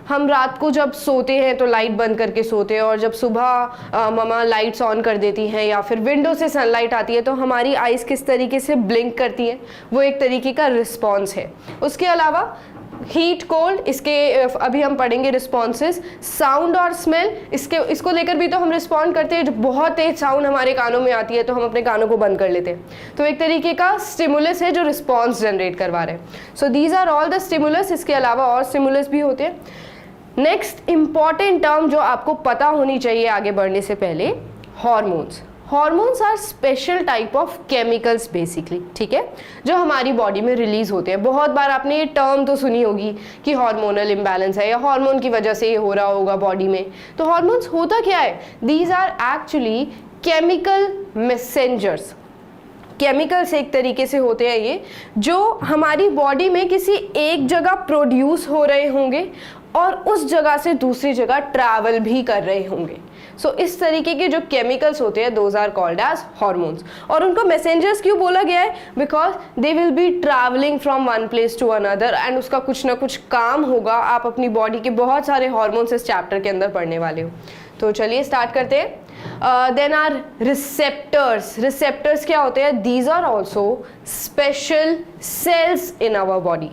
हम रात को जब सोते हैं तो लाइट बंद करके सोते हैं, और जब सुबह ममा लाइट्स ऑन कर देती हैं या फिर विंडो से सनलाइट आती है तो हमारी आइज़ किस तरीके से ब्लिंक करती हैं, वो एक तरीके का रिस्पॉन्स है. उसके अलावा हीट, कोल्ड, इसके अभी हम पढ़ेंगे रिस्पॉन्सेस. साउंड और स्मेल, इसको लेकर भी तो हम रिस्पॉन्ड करते हैं. जो बहुत तेज साउंड हमारे कानों में आती है तो हम अपने कानों को बंद कर लेते हैं, तो एक तरीके का स्टिमुलस है जो रिस्पॉन्स जनरेट करवा रहे हैं. So these are all the stimulus. इसके अलावा और स्टिमुलस भी होते हैं. नेक्स्ट इंपॉर्टेंट टर्म जो आपको पता होनी चाहिए आगे बढ़ने से पहले, hormones. Hormones are special type of chemicals basically, ठीक है, जो हमारी बॉडी में रिलीज होते हैं. बहुत बार आपने ये टर्म तो सुनी होगी कि हार्मोनल इम्बैलेंस है या हार्मोन की वजह से ये हो रहा होगा बॉडी में. तो हॉर्मोन्स होता क्या है? These are actually chemical messengers. Chemicals एक तरीके से होते हैं ये, जो हमारी बॉडी में किसी एक जगह प्रोड्यूस हो रहे होंगे और उस जगह से दूसरी जगह ट्रैवल भी कर रहे होंगे. सो इस तरीके के जो केमिकल्स होते हैं those are called as hormones. और उनको मैसेंजर्स क्यों बोला गया है? Because they will be travelling from one place to another, and उसका कुछ ना कुछ काम होगा. आप अपनी बॉडी के बहुत सारे हॉर्मोन्स इस चैप्टर के अंदर पढ़ने वाले हो. तो चलिए स्टार्ट करते हैं. Then are receptors. रिसेप्टर्स क्या होते हैं? These are also special cells in our body.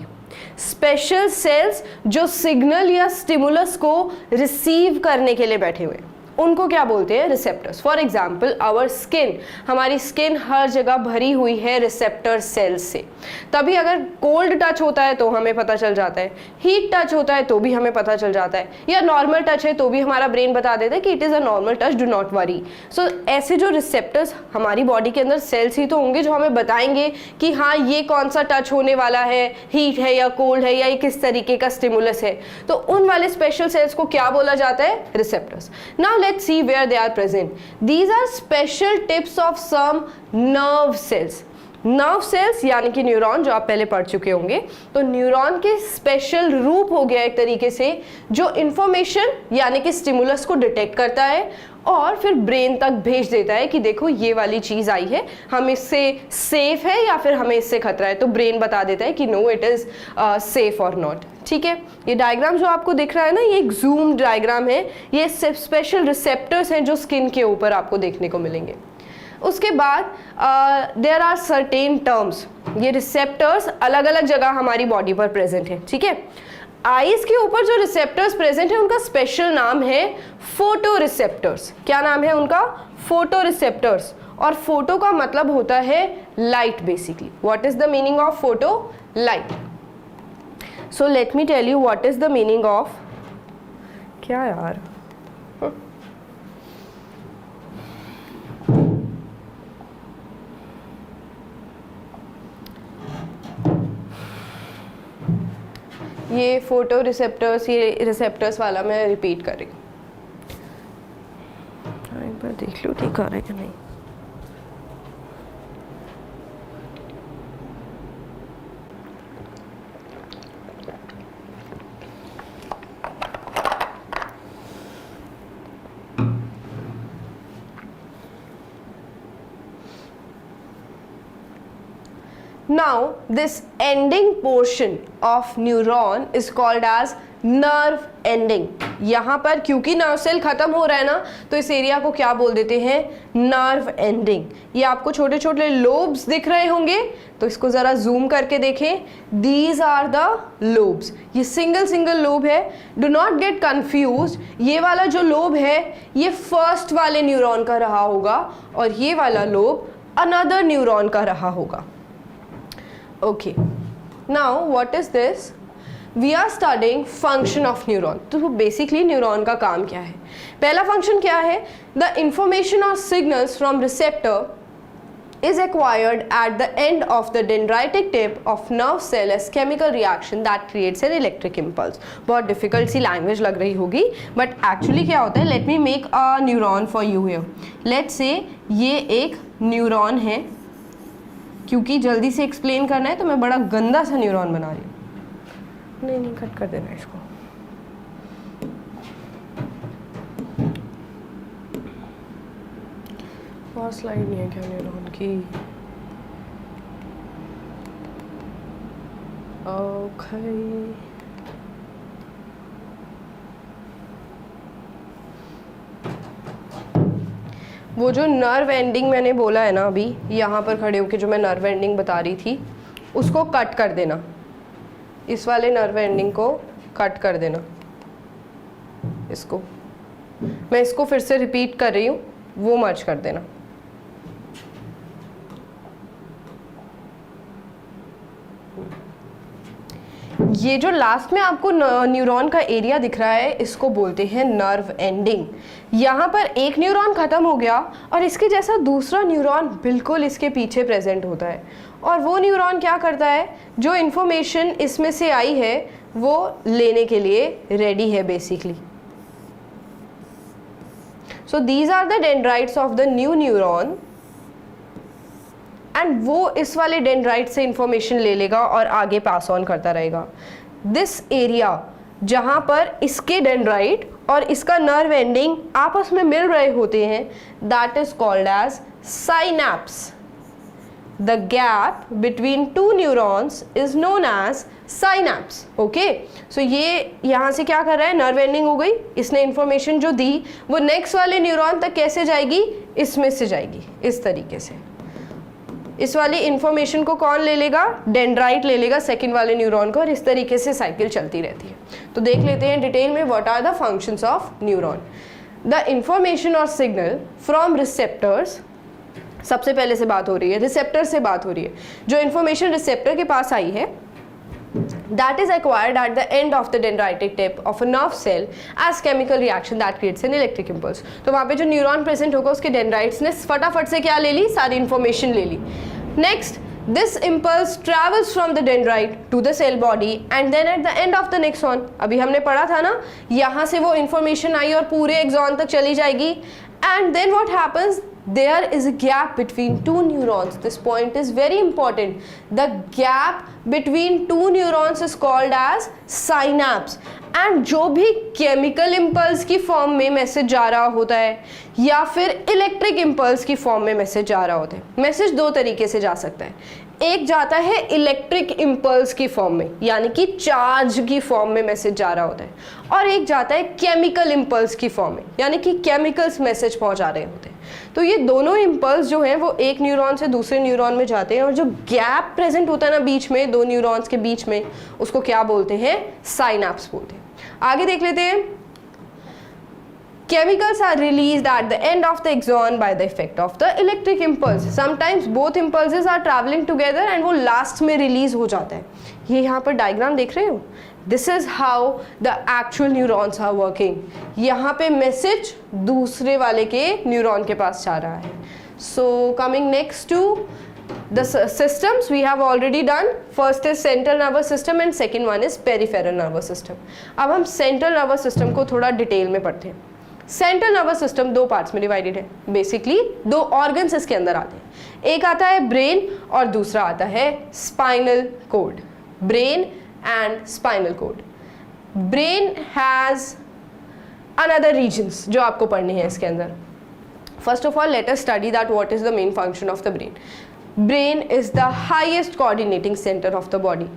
Special cells जो सिग्नल या स्टिमुलस को रिसीव करने के लिए बैठे हुए, उनको क्या बोलते हैं? Receptors. For example our skin. हमारी स्किन हर जगह भरी हुई है रिसेप्टर सेल्स से. तभी अगर कोल्ड टच होता है तो हमें पता चल जाता है, हीट टच होता है तो भी हमें पता चल जाता है, या नॉर्मल टच है तो भी हमारा ब्रेन बता देता है कि it is a normal touch, do not worry. So ऐसे जो रिसेप्टर्स हमारी बॉडी के अंदर सेल्स ही तो होंगे जो हमें बताएंगे कि हाँ ये कौन सा टच होने वाला है, हीट है या कोल्ड है या ये किस तरीके का स्टिमुलस है. तो उन वाले स्पेशल सेल्स को क्या बोला जाता है? Receptors. Now let's see where they are present. These are special tips of some nerve cells. Nerve cells यानी कि न्यूरॉन, जो आप पहले पढ़ चुके होंगे. तो न्यूरॉन के स्पेशल रूप हो गया एक तरीके से जो इंफॉर्मेशन यानी कि स्टिमुलस को डिटेक्ट करता है और फिर ब्रेन तक भेज देता है कि देखो ये वाली चीज़ आई है, हम इससे सेफ है या फिर हमें इससे खतरा है. तो ब्रेन बता देता है कि नो इट इज़ सेफ और नॉट. ठीक है, ये डायग्राम जो आपको दिख रहा है ना, ये एक जूम डायग्राम है. ये स्पेशल रिसेप्टर्स हैं जो स्किन के ऊपर आपको देखने को मिलेंगे. उसके बाद देयर आर सर्टेन टर्म्स. ये रिसेप्टर्स अलग अलग जगह हमारी बॉडी पर प्रेजेंट है. ठीक है, आईज के ऊपर जो रिसेप्टर्स प्रेजेंट है उनका स्पेशल नाम है फोटो रिसेप्टर्स. क्या नाम है उनका? Photo receptors. और फोटो का मतलब होता है light basically. What is the meaning of photo? Light. So let me tell you what is the meaning of, क्या यार, ये फोटो रिसेप्टर्स, ये रिसेप्टर्स वाला मैं रिपीट कर रही हूँ. एक बार देख लो ठीक आ रहा है कि नहीं. Now this ending portion of neuron is called as nerve ending. यहाँ पर क्योंकि नर्व सेल खत्म हो रहा है ना, तो इस एरिया को क्या बोल देते हैं, नर्व एंडिंग। ये आपको छोटे छोटे लोब्स दिख रहे होंगे, तो इसको जरा जूम करके देखें, दीज आर द लोब्स। ये सिंगल सिंगल लोब है, डू नॉट गेट कंफ्यूज। ये वाला जो लोब है ये फर्स्ट वाले न्यूरॉन का रहा होगा और ये वाला लोब अनदर न्यूरॉन का रहा होगा। Okay, now what is this, we are studying function of neuron. तो बेसिकली न्यूरॉन का काम क्या है, पहला फंक्शन क्या है, द इंफॉर्मेशन और signals from receptor is acquired at the end of the dendritic tip of nerve cell as chemical reaction that creates an electric impulse। बहुत difficult सी language लग रही होगी, but actually क्या होता है, let me make a neuron for you here। let's say ये एक न्यूरॉन है, क्योंकि जल्दी से explain करना है तो मैं बड़ा गंदा सा न्यूरॉन बना रही हूँ। नहीं कट कर देना इसको। और स्लाइड नहीं है क्या न्यूरॉन की? ओके, वो जो नर्व एंडिंग मैंने बोला है ना अभी, यहाँ पर खड़े होके जो मैं नर्व एंडिंग बता रही थी, उसको कट कर देना। इस वाले नर्व एंडिंग को कट कर देना। इसको मैं इसको फिर से रिपीट कर रही हूँ, वो मर्ज कर देना। ये जो लास्ट में आपको न्यूरॉन का एरिया दिख रहा है, इसको बोलते हैं नर्व एंडिंग। यहाँ पर एक न्यूरॉन खत्म हो गया और इसके जैसा दूसरा न्यूरॉन बिल्कुल इसके पीछे प्रेजेंट होता है, और वो न्यूरॉन क्या करता है, जो इन्फॉर्मेशन इसमें से आई है वो लेने के लिए रेडी है basically. So these are the dendrites of the new neuron, and वो इस वाले डेंड्राइट से इंफॉर्मेशन ले लेगा और आगे पास ऑन करता रहेगा। दिस एरिया जहाँ पर इसके डेंड्राइट और इसका नर्व एंडिंग आपस में मिल रहे होते हैं, that is called as synapse. The gap between two neurons is known as synapse. Okay, so ये यहाँ से क्या कर रहा है, नर्व एंडिंग हो गई, इसने इंफॉर्मेशन जो दी वो नेक्स्ट वाले न्यूरॉन तक कैसे जाएगी, इसमें से जाएगी, इस तरीके से। इस वाली इंफॉर्मेशन को कौन ले लेगा, डेंड्राइट ले लेगा सेकंड वाले न्यूरॉन को, और इस तरीके से साइकिल चलती रहती है। तो देख लेते हैं डिटेल में what are the functions of neuron. The information और सिग्नल फ्रॉम रिसेप्टर्स, सबसे पहले से बात हो रही है, रिसेप्टर से बात हो रही है। जो इंफॉर्मेशन रिसेप्टर के पास आई है, that is acquired at the end of the dendritic tip of a nerve cell as chemical reaction that creates an electric impulse। तो वहाँ पे जो न्यूरॉन प्रेजेंट होगा उसके डेंड्राइट्स ने फटाफट से क्या ले ली, सारी इंफॉर्मेशन ले ली। Next, this impulse travels from the dendrite to the cell body and then at the end of the nexon, अभी हमने पढ़ा था ना, यहाँ से वो इंफॉर्मेशन आई और पूरे एक्सॉन तक चली जाएगी, and then what happens, there is a gap between two neurons। this point is very important, the gap between two neurons is called as synapse। and जो भी केमिकल इम्पल्स की फॉर्म में मैसेज जा रहा होता है या फिर इलेक्ट्रिक इम्पल्स की फॉर्म में मैसेज जा रहा होता है, मैसेज दो तरीके से जा सकता है। एक जाता है इलेक्ट्रिक इम्पल्स की फॉर्म में, यानी कि चार्ज की फॉर्म में मैसेज जा रहा होता है, और एक जाता है केमिकल इम्पल्स की फॉर्म में, यानी कि केमिकल्स मैसेज पहुंचा रहे होते हैं। तो ये दोनों इम्पल्स जो हैं वो एक न्यूरॉन से दूसरे न्यूरॉन में जाते हैं, और जो गैप प्रेजेंट होता है ना बीच में, दो न्यूरॉन्स के बीच में, उसको क्या बोलते हैं, साइनैप्स बोलते हैं। आगे देख लेते हैं। Chemicals are released at the end of the axon by the effect of the electric impulse। Sometimes both impulses are traveling together and वो last में release हो जाता है। ये यहाँ पर डायग्राम देख रहे हो, This is how the actual neurons are working। यहाँ पे मैसेज दूसरे वाले के न्यूरॉन के पास जा रहा है। So coming next to the systems we have already done, first is central nervous system and second one is peripheral nervous system। अब हम central nervous system को थोड़ा डिटेल में पढ़ते हैं। सेंट्रल नर्वस सिस्टम दो पार्ट्स में डिवाइडेड है, बेसिकली दो ऑर्गन्स इसके अंदर आते हैं, एक आता है ब्रेन और दूसरा आता है spinal cord. Brain and spinal cord. Brain has another regions जो आपको पढ़ने हैं इसके अंदर। First of all let us study that what is the main function of the brain. Brain is the highest coordinating centre of the body.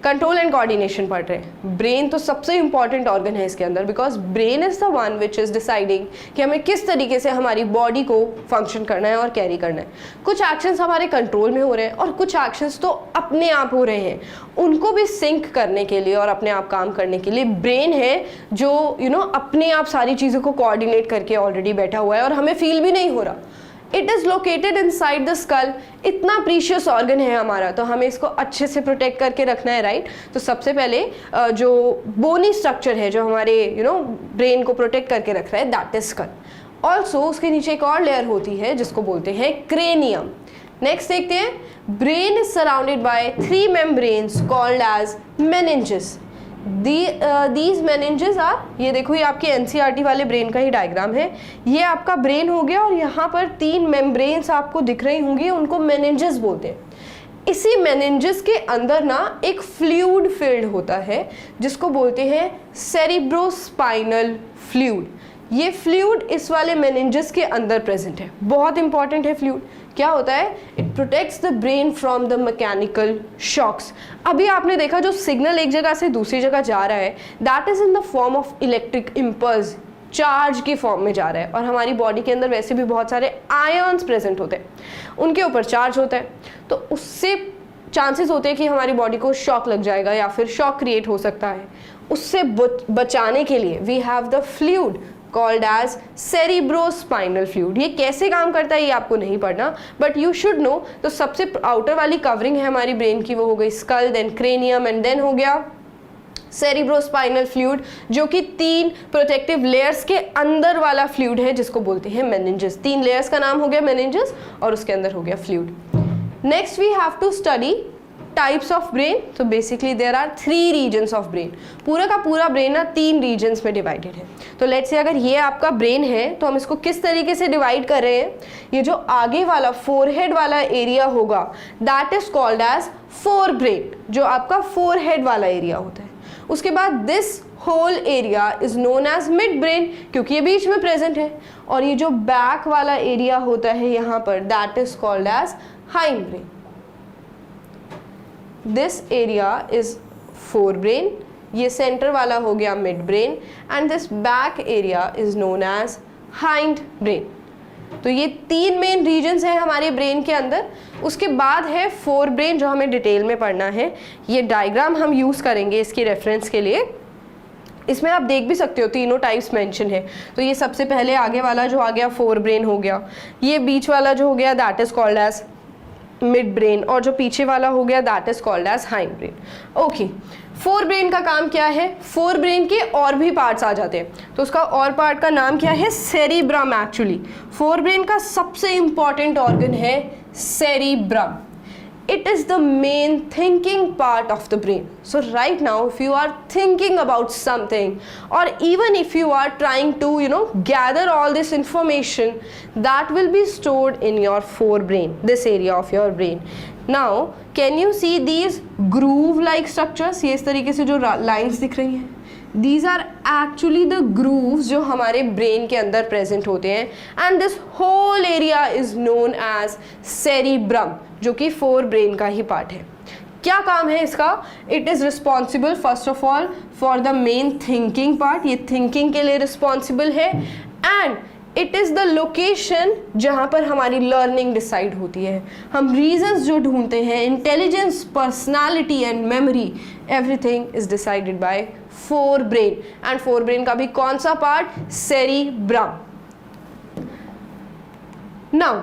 Control and coordination पढ़ रहे हैं। ब्रेन तो सबसे इंपॉर्टेंट ऑर्गन है इसके अंदर, because brain is the one which is deciding कि हमें किस तरीके से हमारी बॉडी को फंक्शन करना है और कैरी करना है। कुछ एक्शंस हमारे कंट्रोल में हो रहे हैं और कुछ एक्शंस तो अपने आप हो रहे हैं। उनको भी सिंक करने के लिए और अपने आप काम करने के लिए ब्रेन है जो अपने आप सारी चीज़ों को कोऑर्डिनेट करके ऑलरेडी बैठा हुआ है और हमें फील भी नहीं हो रहा। It is located inside the skull. इतना प्रीशियस ऑर्गन है हमारा, तो हमें इसको अच्छे से प्रोटेक्ट करके रखना है, राइट। तो सबसे पहले जो बोनी स्ट्रक्चर है जो हमारे ब्रेन को प्रोटेक्ट करके रख रहा है, दैट इज स्कल। ऑल्सो उसके नीचे एक और लेयर होती है जिसको बोलते हैं क्रेनियम। नेक्स्ट देखते हैं, brain is surrounded by 3 membranes called as meninges. These meninges are, ये देखो ये आपके एनसीईआरटी वाले ब्रेन का ही डायग्राम है। ये आपका ब्रेन हो गया और यहाँ पर 3 मेम्ब्रेन्स आपको दिख रही होंगी, उनको मेनिंजेस बोलते हैं। इसी मेनिंजेस के अंदर ना एक फ्लूइड फील्ड होता है जिसको बोलते हैं सेरिब्रोस्पाइनल फ्लूइड। ये फ्लूइड इस वाले मेनिंजेस के अंदर प्रेजेंट है, बहुत इंपॉर्टेंट है फ्लूइड। क्या होता है? It protects the brain from the mechanical shocks. अभी आपने देखा जो सिग्नल एक जगह से दूसरी जगह जा रहा है, that is in the form of electric impulse, charge की फॉर्म में जा रहा है। और हमारी बॉडी के अंदर वैसे भी बहुत सारे आयन्स प्रेजेंट होते हैं, उनके ऊपर चार्ज होता है, तो उससे चांसेस होते हैं कि हमारी बॉडी को शॉक लग जाएगा या फिर शॉक क्रिएट हो सकता है। उससे बचाने के लिए we have the fluid called as cerebrospinal fluid. ये कैसे काम करता है ये आपको नहीं पढ़ना, बट यू शुड नो। तो सबसे आउटर वाली कवरिंग है हमारी ब्रेन की, वो हो गई skull, then cranium and then हो गया सेरिब्रोस्पाइनल फ्लूइड, जो कि 3 प्रोटेक्टिव लेयर्स के अंदर वाला फ्लूइड है जिसको बोलते हैं मेनिंजेस। 3 लेयर्स का नाम हो गया मेनिंजेस और उसके अंदर हो गया fluid. Next we have to study types of brain. तो basically there are 3 regions of brain. पूरा का पूरा ब्रेन ना 3 रीजन्स में डिवाइडेड है। तो लेट्स से अगर ये आपका ब्रेन है तो हम इसको किस तरीके से डिवाइड कर रहे हैं, ये जो आगे वाला फोरहेड वाला एरिया होगा that is called as forebrain, जो आपका फोरहेड वाला एरिया होता है। उसके बाद this whole area is known as midbrain, क्योंकि ये बीच में प्रेजेंट है। और ये जो बैक वाला एरिया होता है यहाँ पर, that is called as hindbrain. This area is forebrain, ये सेंटर वाला हो गया midbrain, and this back area is known as hindbrain. तो ये 3 मेन रीजन्स हैं हमारे ब्रेन के अंदर। उसके बाद है फोर ब्रेन, जो हमें डिटेल में पढ़ना है। ये डायग्राम हम यूज़ करेंगे इसकी रेफरेंस के लिए। इसमें आप देख भी सकते हो तीनों टाइप्स मेंशन है। तो ये सबसे पहले आगे वाला जो आ गया फोर ब्रेन हो गया, ये बीच वाला जो हो गया that is called as midbrain, और जो पीछे वाला हो गया that is called as hindbrain. Okay, forebrain का काम क्या है? फोर ब्रेन के और भी पार्ट्स आ जाते हैं, तो उसका और पार्ट का नाम क्या है? सेरिब्रम। एक्चुअली फोर ब्रेन का सबसे इंपॉर्टेंट ऑर्गन है cerebrum. It is the main thinking part of the brain. So right now if you are thinking about something, or even if you are trying to gather all this information, that will be stored in your forebrain, this area of your brain. Now can you see these groove like structures? ये इस तरीके से जो lines दिख रही हैं, These are actually the grooves जो हमारे ब्रेन के अंदर प्रेजेंट होते हैं, and this whole area is known as cerebrum, जो कि फोर ब्रेन का ही पार्ट है। क्या काम है इसका? It is responsible first of all for the main thinking part, ये थिंकिंग के लिए रिस्पॉन्सिबल है, and it is the location जहाँ पर हमारी लर्निंग डिसाइड होती है। हम रीजंस जो ढूंढते हैं, intelligence, personality and memory, everything is decided by fore brain. And fore brain का भी कौन सा part? Cerebrum. Now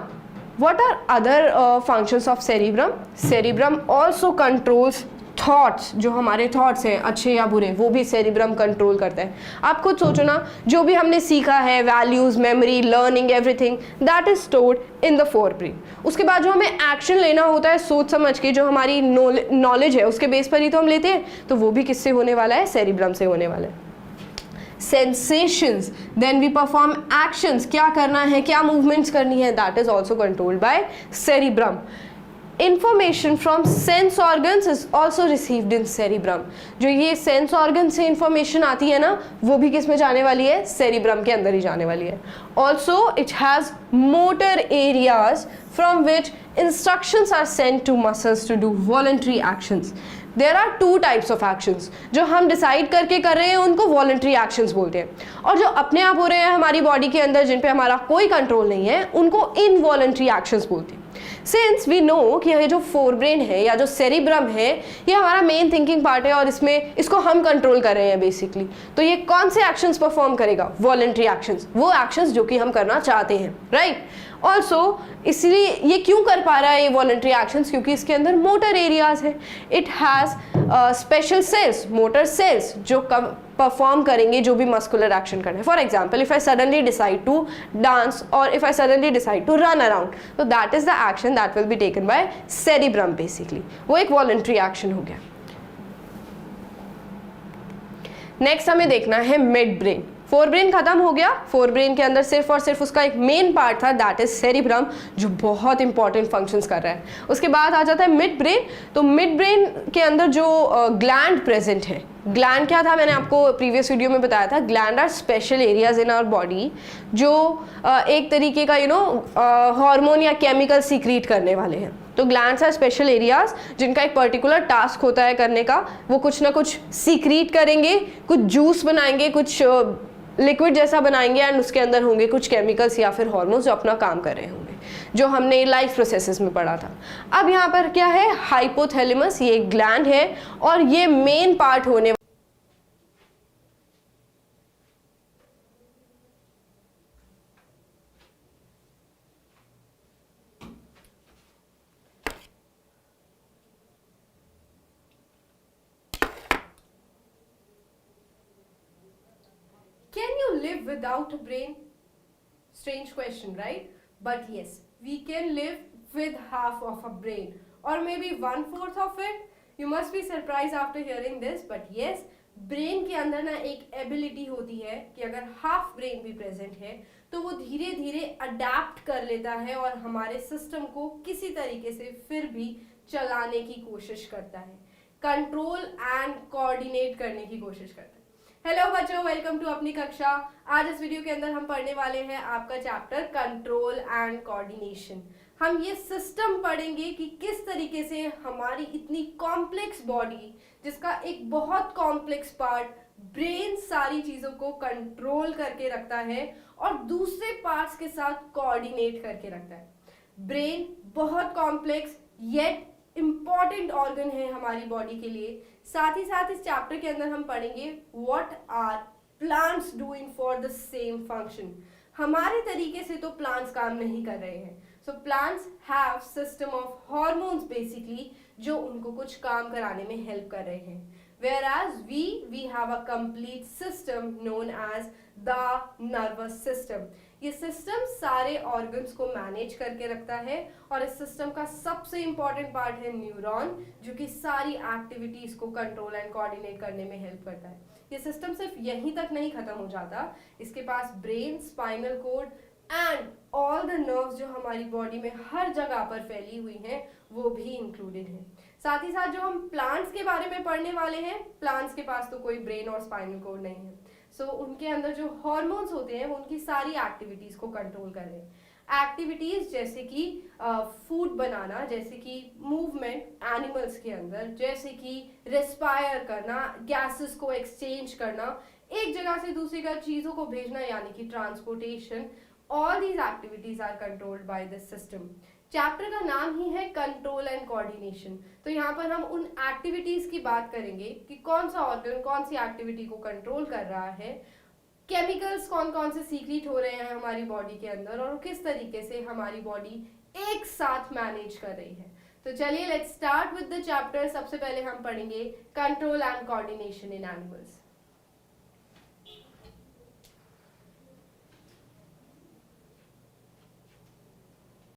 what are other functions of cerebrum? Cerebrum also controls thoughts। जो हमारे thoughts हैं अच्छे या बुरे, वो भी cerebrum कंट्रोल करता है। आप खुद सोचो ना, जो भी हमने सीखा है, values, memory, learning, everything that is stored in the forebrain। उसके बाद जो हमें एक्शन लेना होता है सोच समझ के, जो हमारी नॉलेज है उसके बेस पर ही तो हम लेते हैं, तो वो भी किससे होने वाला है? सेरिब्रम से होने वाला है। Sensations, then we perform actions, क्या करना है, क्या movements करनी है, that is also controlled by cerebrum। Information from sense organs is also received in cerebrum। जो ये sense organ से information आती है ना, वो भी किस में जाने वाली है? cerebrum के अंदर ही जाने वाली है। Also it has motor areas from which instructions are sent to muscles to do voluntary actions. There are two types of actions. जो हम डिसाइड करके कर रहे हैं उनको voluntary actions बोलते हैं, और जो अपने आप हो रहे हैं हमारी बॉडी के अंदर जिन पे हमारा कोई कंट्रोल नहीं है उनको involuntary actions बोलते हैं. सिंस वी नो कि ये जो फोरब्रेन है या जो सेरिब्रम है ये हमारा मेन थिंकिंग पार्ट है और इसको हम कंट्रोल कर रहे हैं बेसिकली, तो ये कौन से एक्शंस परफॉर्म करेगा? वॉलंटरी एक्शंस, वो एक्शंस जो कि हम करना चाहते हैं, राइट. ऑल्सो इसलिए ये क्यों कर पा रहा है ये वॉलंटरी एक्शंस? क्योंकि इसके अंदर मोटर एरियाज है. It has special cells, motor cells, जो परफॉर्म करेंगे जो भी मस्कुलर एक्शन करना है. For example, if I suddenly decide to dance और if I suddenly decide to run around, तो that is the action that will be taken by cerebrum basically. वो एक वॉलंटरी एक्शन हो गया. नेक्स्ट हमें देखना है मिड ब्रेन. फोर ब्रेन खत्म हो गया. फोर ब्रेन के अंदर सिर्फ और सिर्फ उसका एक मेन पार्ट था, दैट इज सेरिब्रम, जो बहुत इंपॉर्टेंट फंक्शंस कर रहा है. उसके बाद आ जाता है मिड ब्रेन. तो मिड ब्रेन के अंदर जो ग्लैंड प्रेजेंट है, ग्लैंड क्या था मैंने आपको प्रीवियस वीडियो में बताया था. Gland are special areas in our body जो एक तरीके का हार्मोन या केमिकल सीक्रीट करने वाले हैं. तो ग्लैंड्स आर स्पेशल एरियाज जिनका एक पर्टिकुलर टास्क होता है करने का. वो कुछ ना कुछ सीक्रीट करेंगे, कुछ जूस बनाएंगे, कुछ लिक्विड जैसा बनाएंगे, एंड उसके अंदर होंगे कुछ केमिकल्स या फिर हार्मोन्स जो अपना काम कर रहे होंगे, जो हमने लाइफ प्रोसेसेस में पढ़ा था. अब यहाँ पर क्या है? हाइपोथैलेमस, ये एक ग्लैंड है और ये मेन पार्ट होने Can you live without a brain? Strange question, right? But yes, we can live with half of a brain or maybe 1/4 of it. You must be surprised after hearing this, but yes, brain के अंदर ना एक एबिलिटी होती है कि अगर हाफ ब्रेन भी प्रेजेंट है तो वो धीरे धीरे अडेप्ट कर लेता है और हमारे सिस्टम को किसी तरीके से फिर भी चलाने की कोशिश करता है, कंट्रोल एंड कोऑर्डिनेट करने की कोशिश करता है. हेलो बच्चों, वेलकम टू अपनी कक्षा. आज इस वीडियो के अंदर हम पढ़ने वाले हैं आपका चैप्टर कंट्रोल एंड कोऑर्डिनेशन. हम ये सिस्टम पढ़ेंगे कि किस तरीके से हमारी इतनी कॉम्प्लेक्स बॉडी, जिसका एक बहुत कॉम्प्लेक्स पार्ट ब्रेन सारी चीजों को कंट्रोल करके रखता है और दूसरे पार्ट्स के साथ कोऑर्डिनेट करके रखता है. ब्रेन बहुत कॉम्प्लेक्स येट इंपॉर्टेंट ऑर्गन है हमारी बॉडी के लिए. साथ ही साथ इस चैप्टर के अंदर हम पढ़ेंगे what are plants doing for the same function. हमारे तरीके से तो प्लांट्स काम नहीं कर रहे हैं. So plants have system of hormones basically जो उनको कुछ काम कराने में हेल्प कर रहे हैं. Whereas we have a complete system known as the nervous system. ये सिस्टम सारे ऑर्गन्स को मैनेज करके रखता है और इस सिस्टम का सबसे इंपॉर्टेंट पार्ट है न्यूरॉन, जो कि सारी एक्टिविटीज को कंट्रोल एंड कोऑर्डिनेट करने में हेल्प करता है. ये सिस्टम सिर्फ यहीं तक नहीं खत्म हो जाता, इसके पास brain, spinal cord and all the nerves जो हमारी बॉडी में हर जगह पर फैली हुई हैं वो भी इंक्लूडेड है. साथ ही साथ जो हम प्लांट्स के बारे में पढ़ने वाले हैं, प्लांट्स के पास तो कोई ब्रेन और स्पाइनल कोड नहीं है. सो उनके अंदर जो हार्मोन्स होते हैं वो उनकी सारी एक्टिविटीज को कंट्रोल कर रहे हैं. एक्टिविटीज जैसे कि फूड बनाना, जैसे कि मूवमेंट एनिमल्स के अंदर, जैसे कि रेस्पायर करना, गैसेस को एक्सचेंज करना, एक जगह से दूसरी जगह चीजों को भेजना यानी कि transportation. All these activities are controlled by this system. Chapter का नाम ही है कंट्रोल एंड कोऑर्डिनेशन. तो यहाँ पर हम उन एक्टिविटीज की बात करेंगे कि कौन सा ऑर्गन कौन सी एक्टिविटी को कंट्रोल कर रहा है, केमिकल्स कौन कौन से सीक्रेट हो रहे हैं हमारी बॉडी के अंदर और किस तरीके से हमारी बॉडी एक साथ मैनेज कर रही है. तो चलिए let's start with the chapter. सबसे पहले हम पढ़ेंगे control and coordination in animals.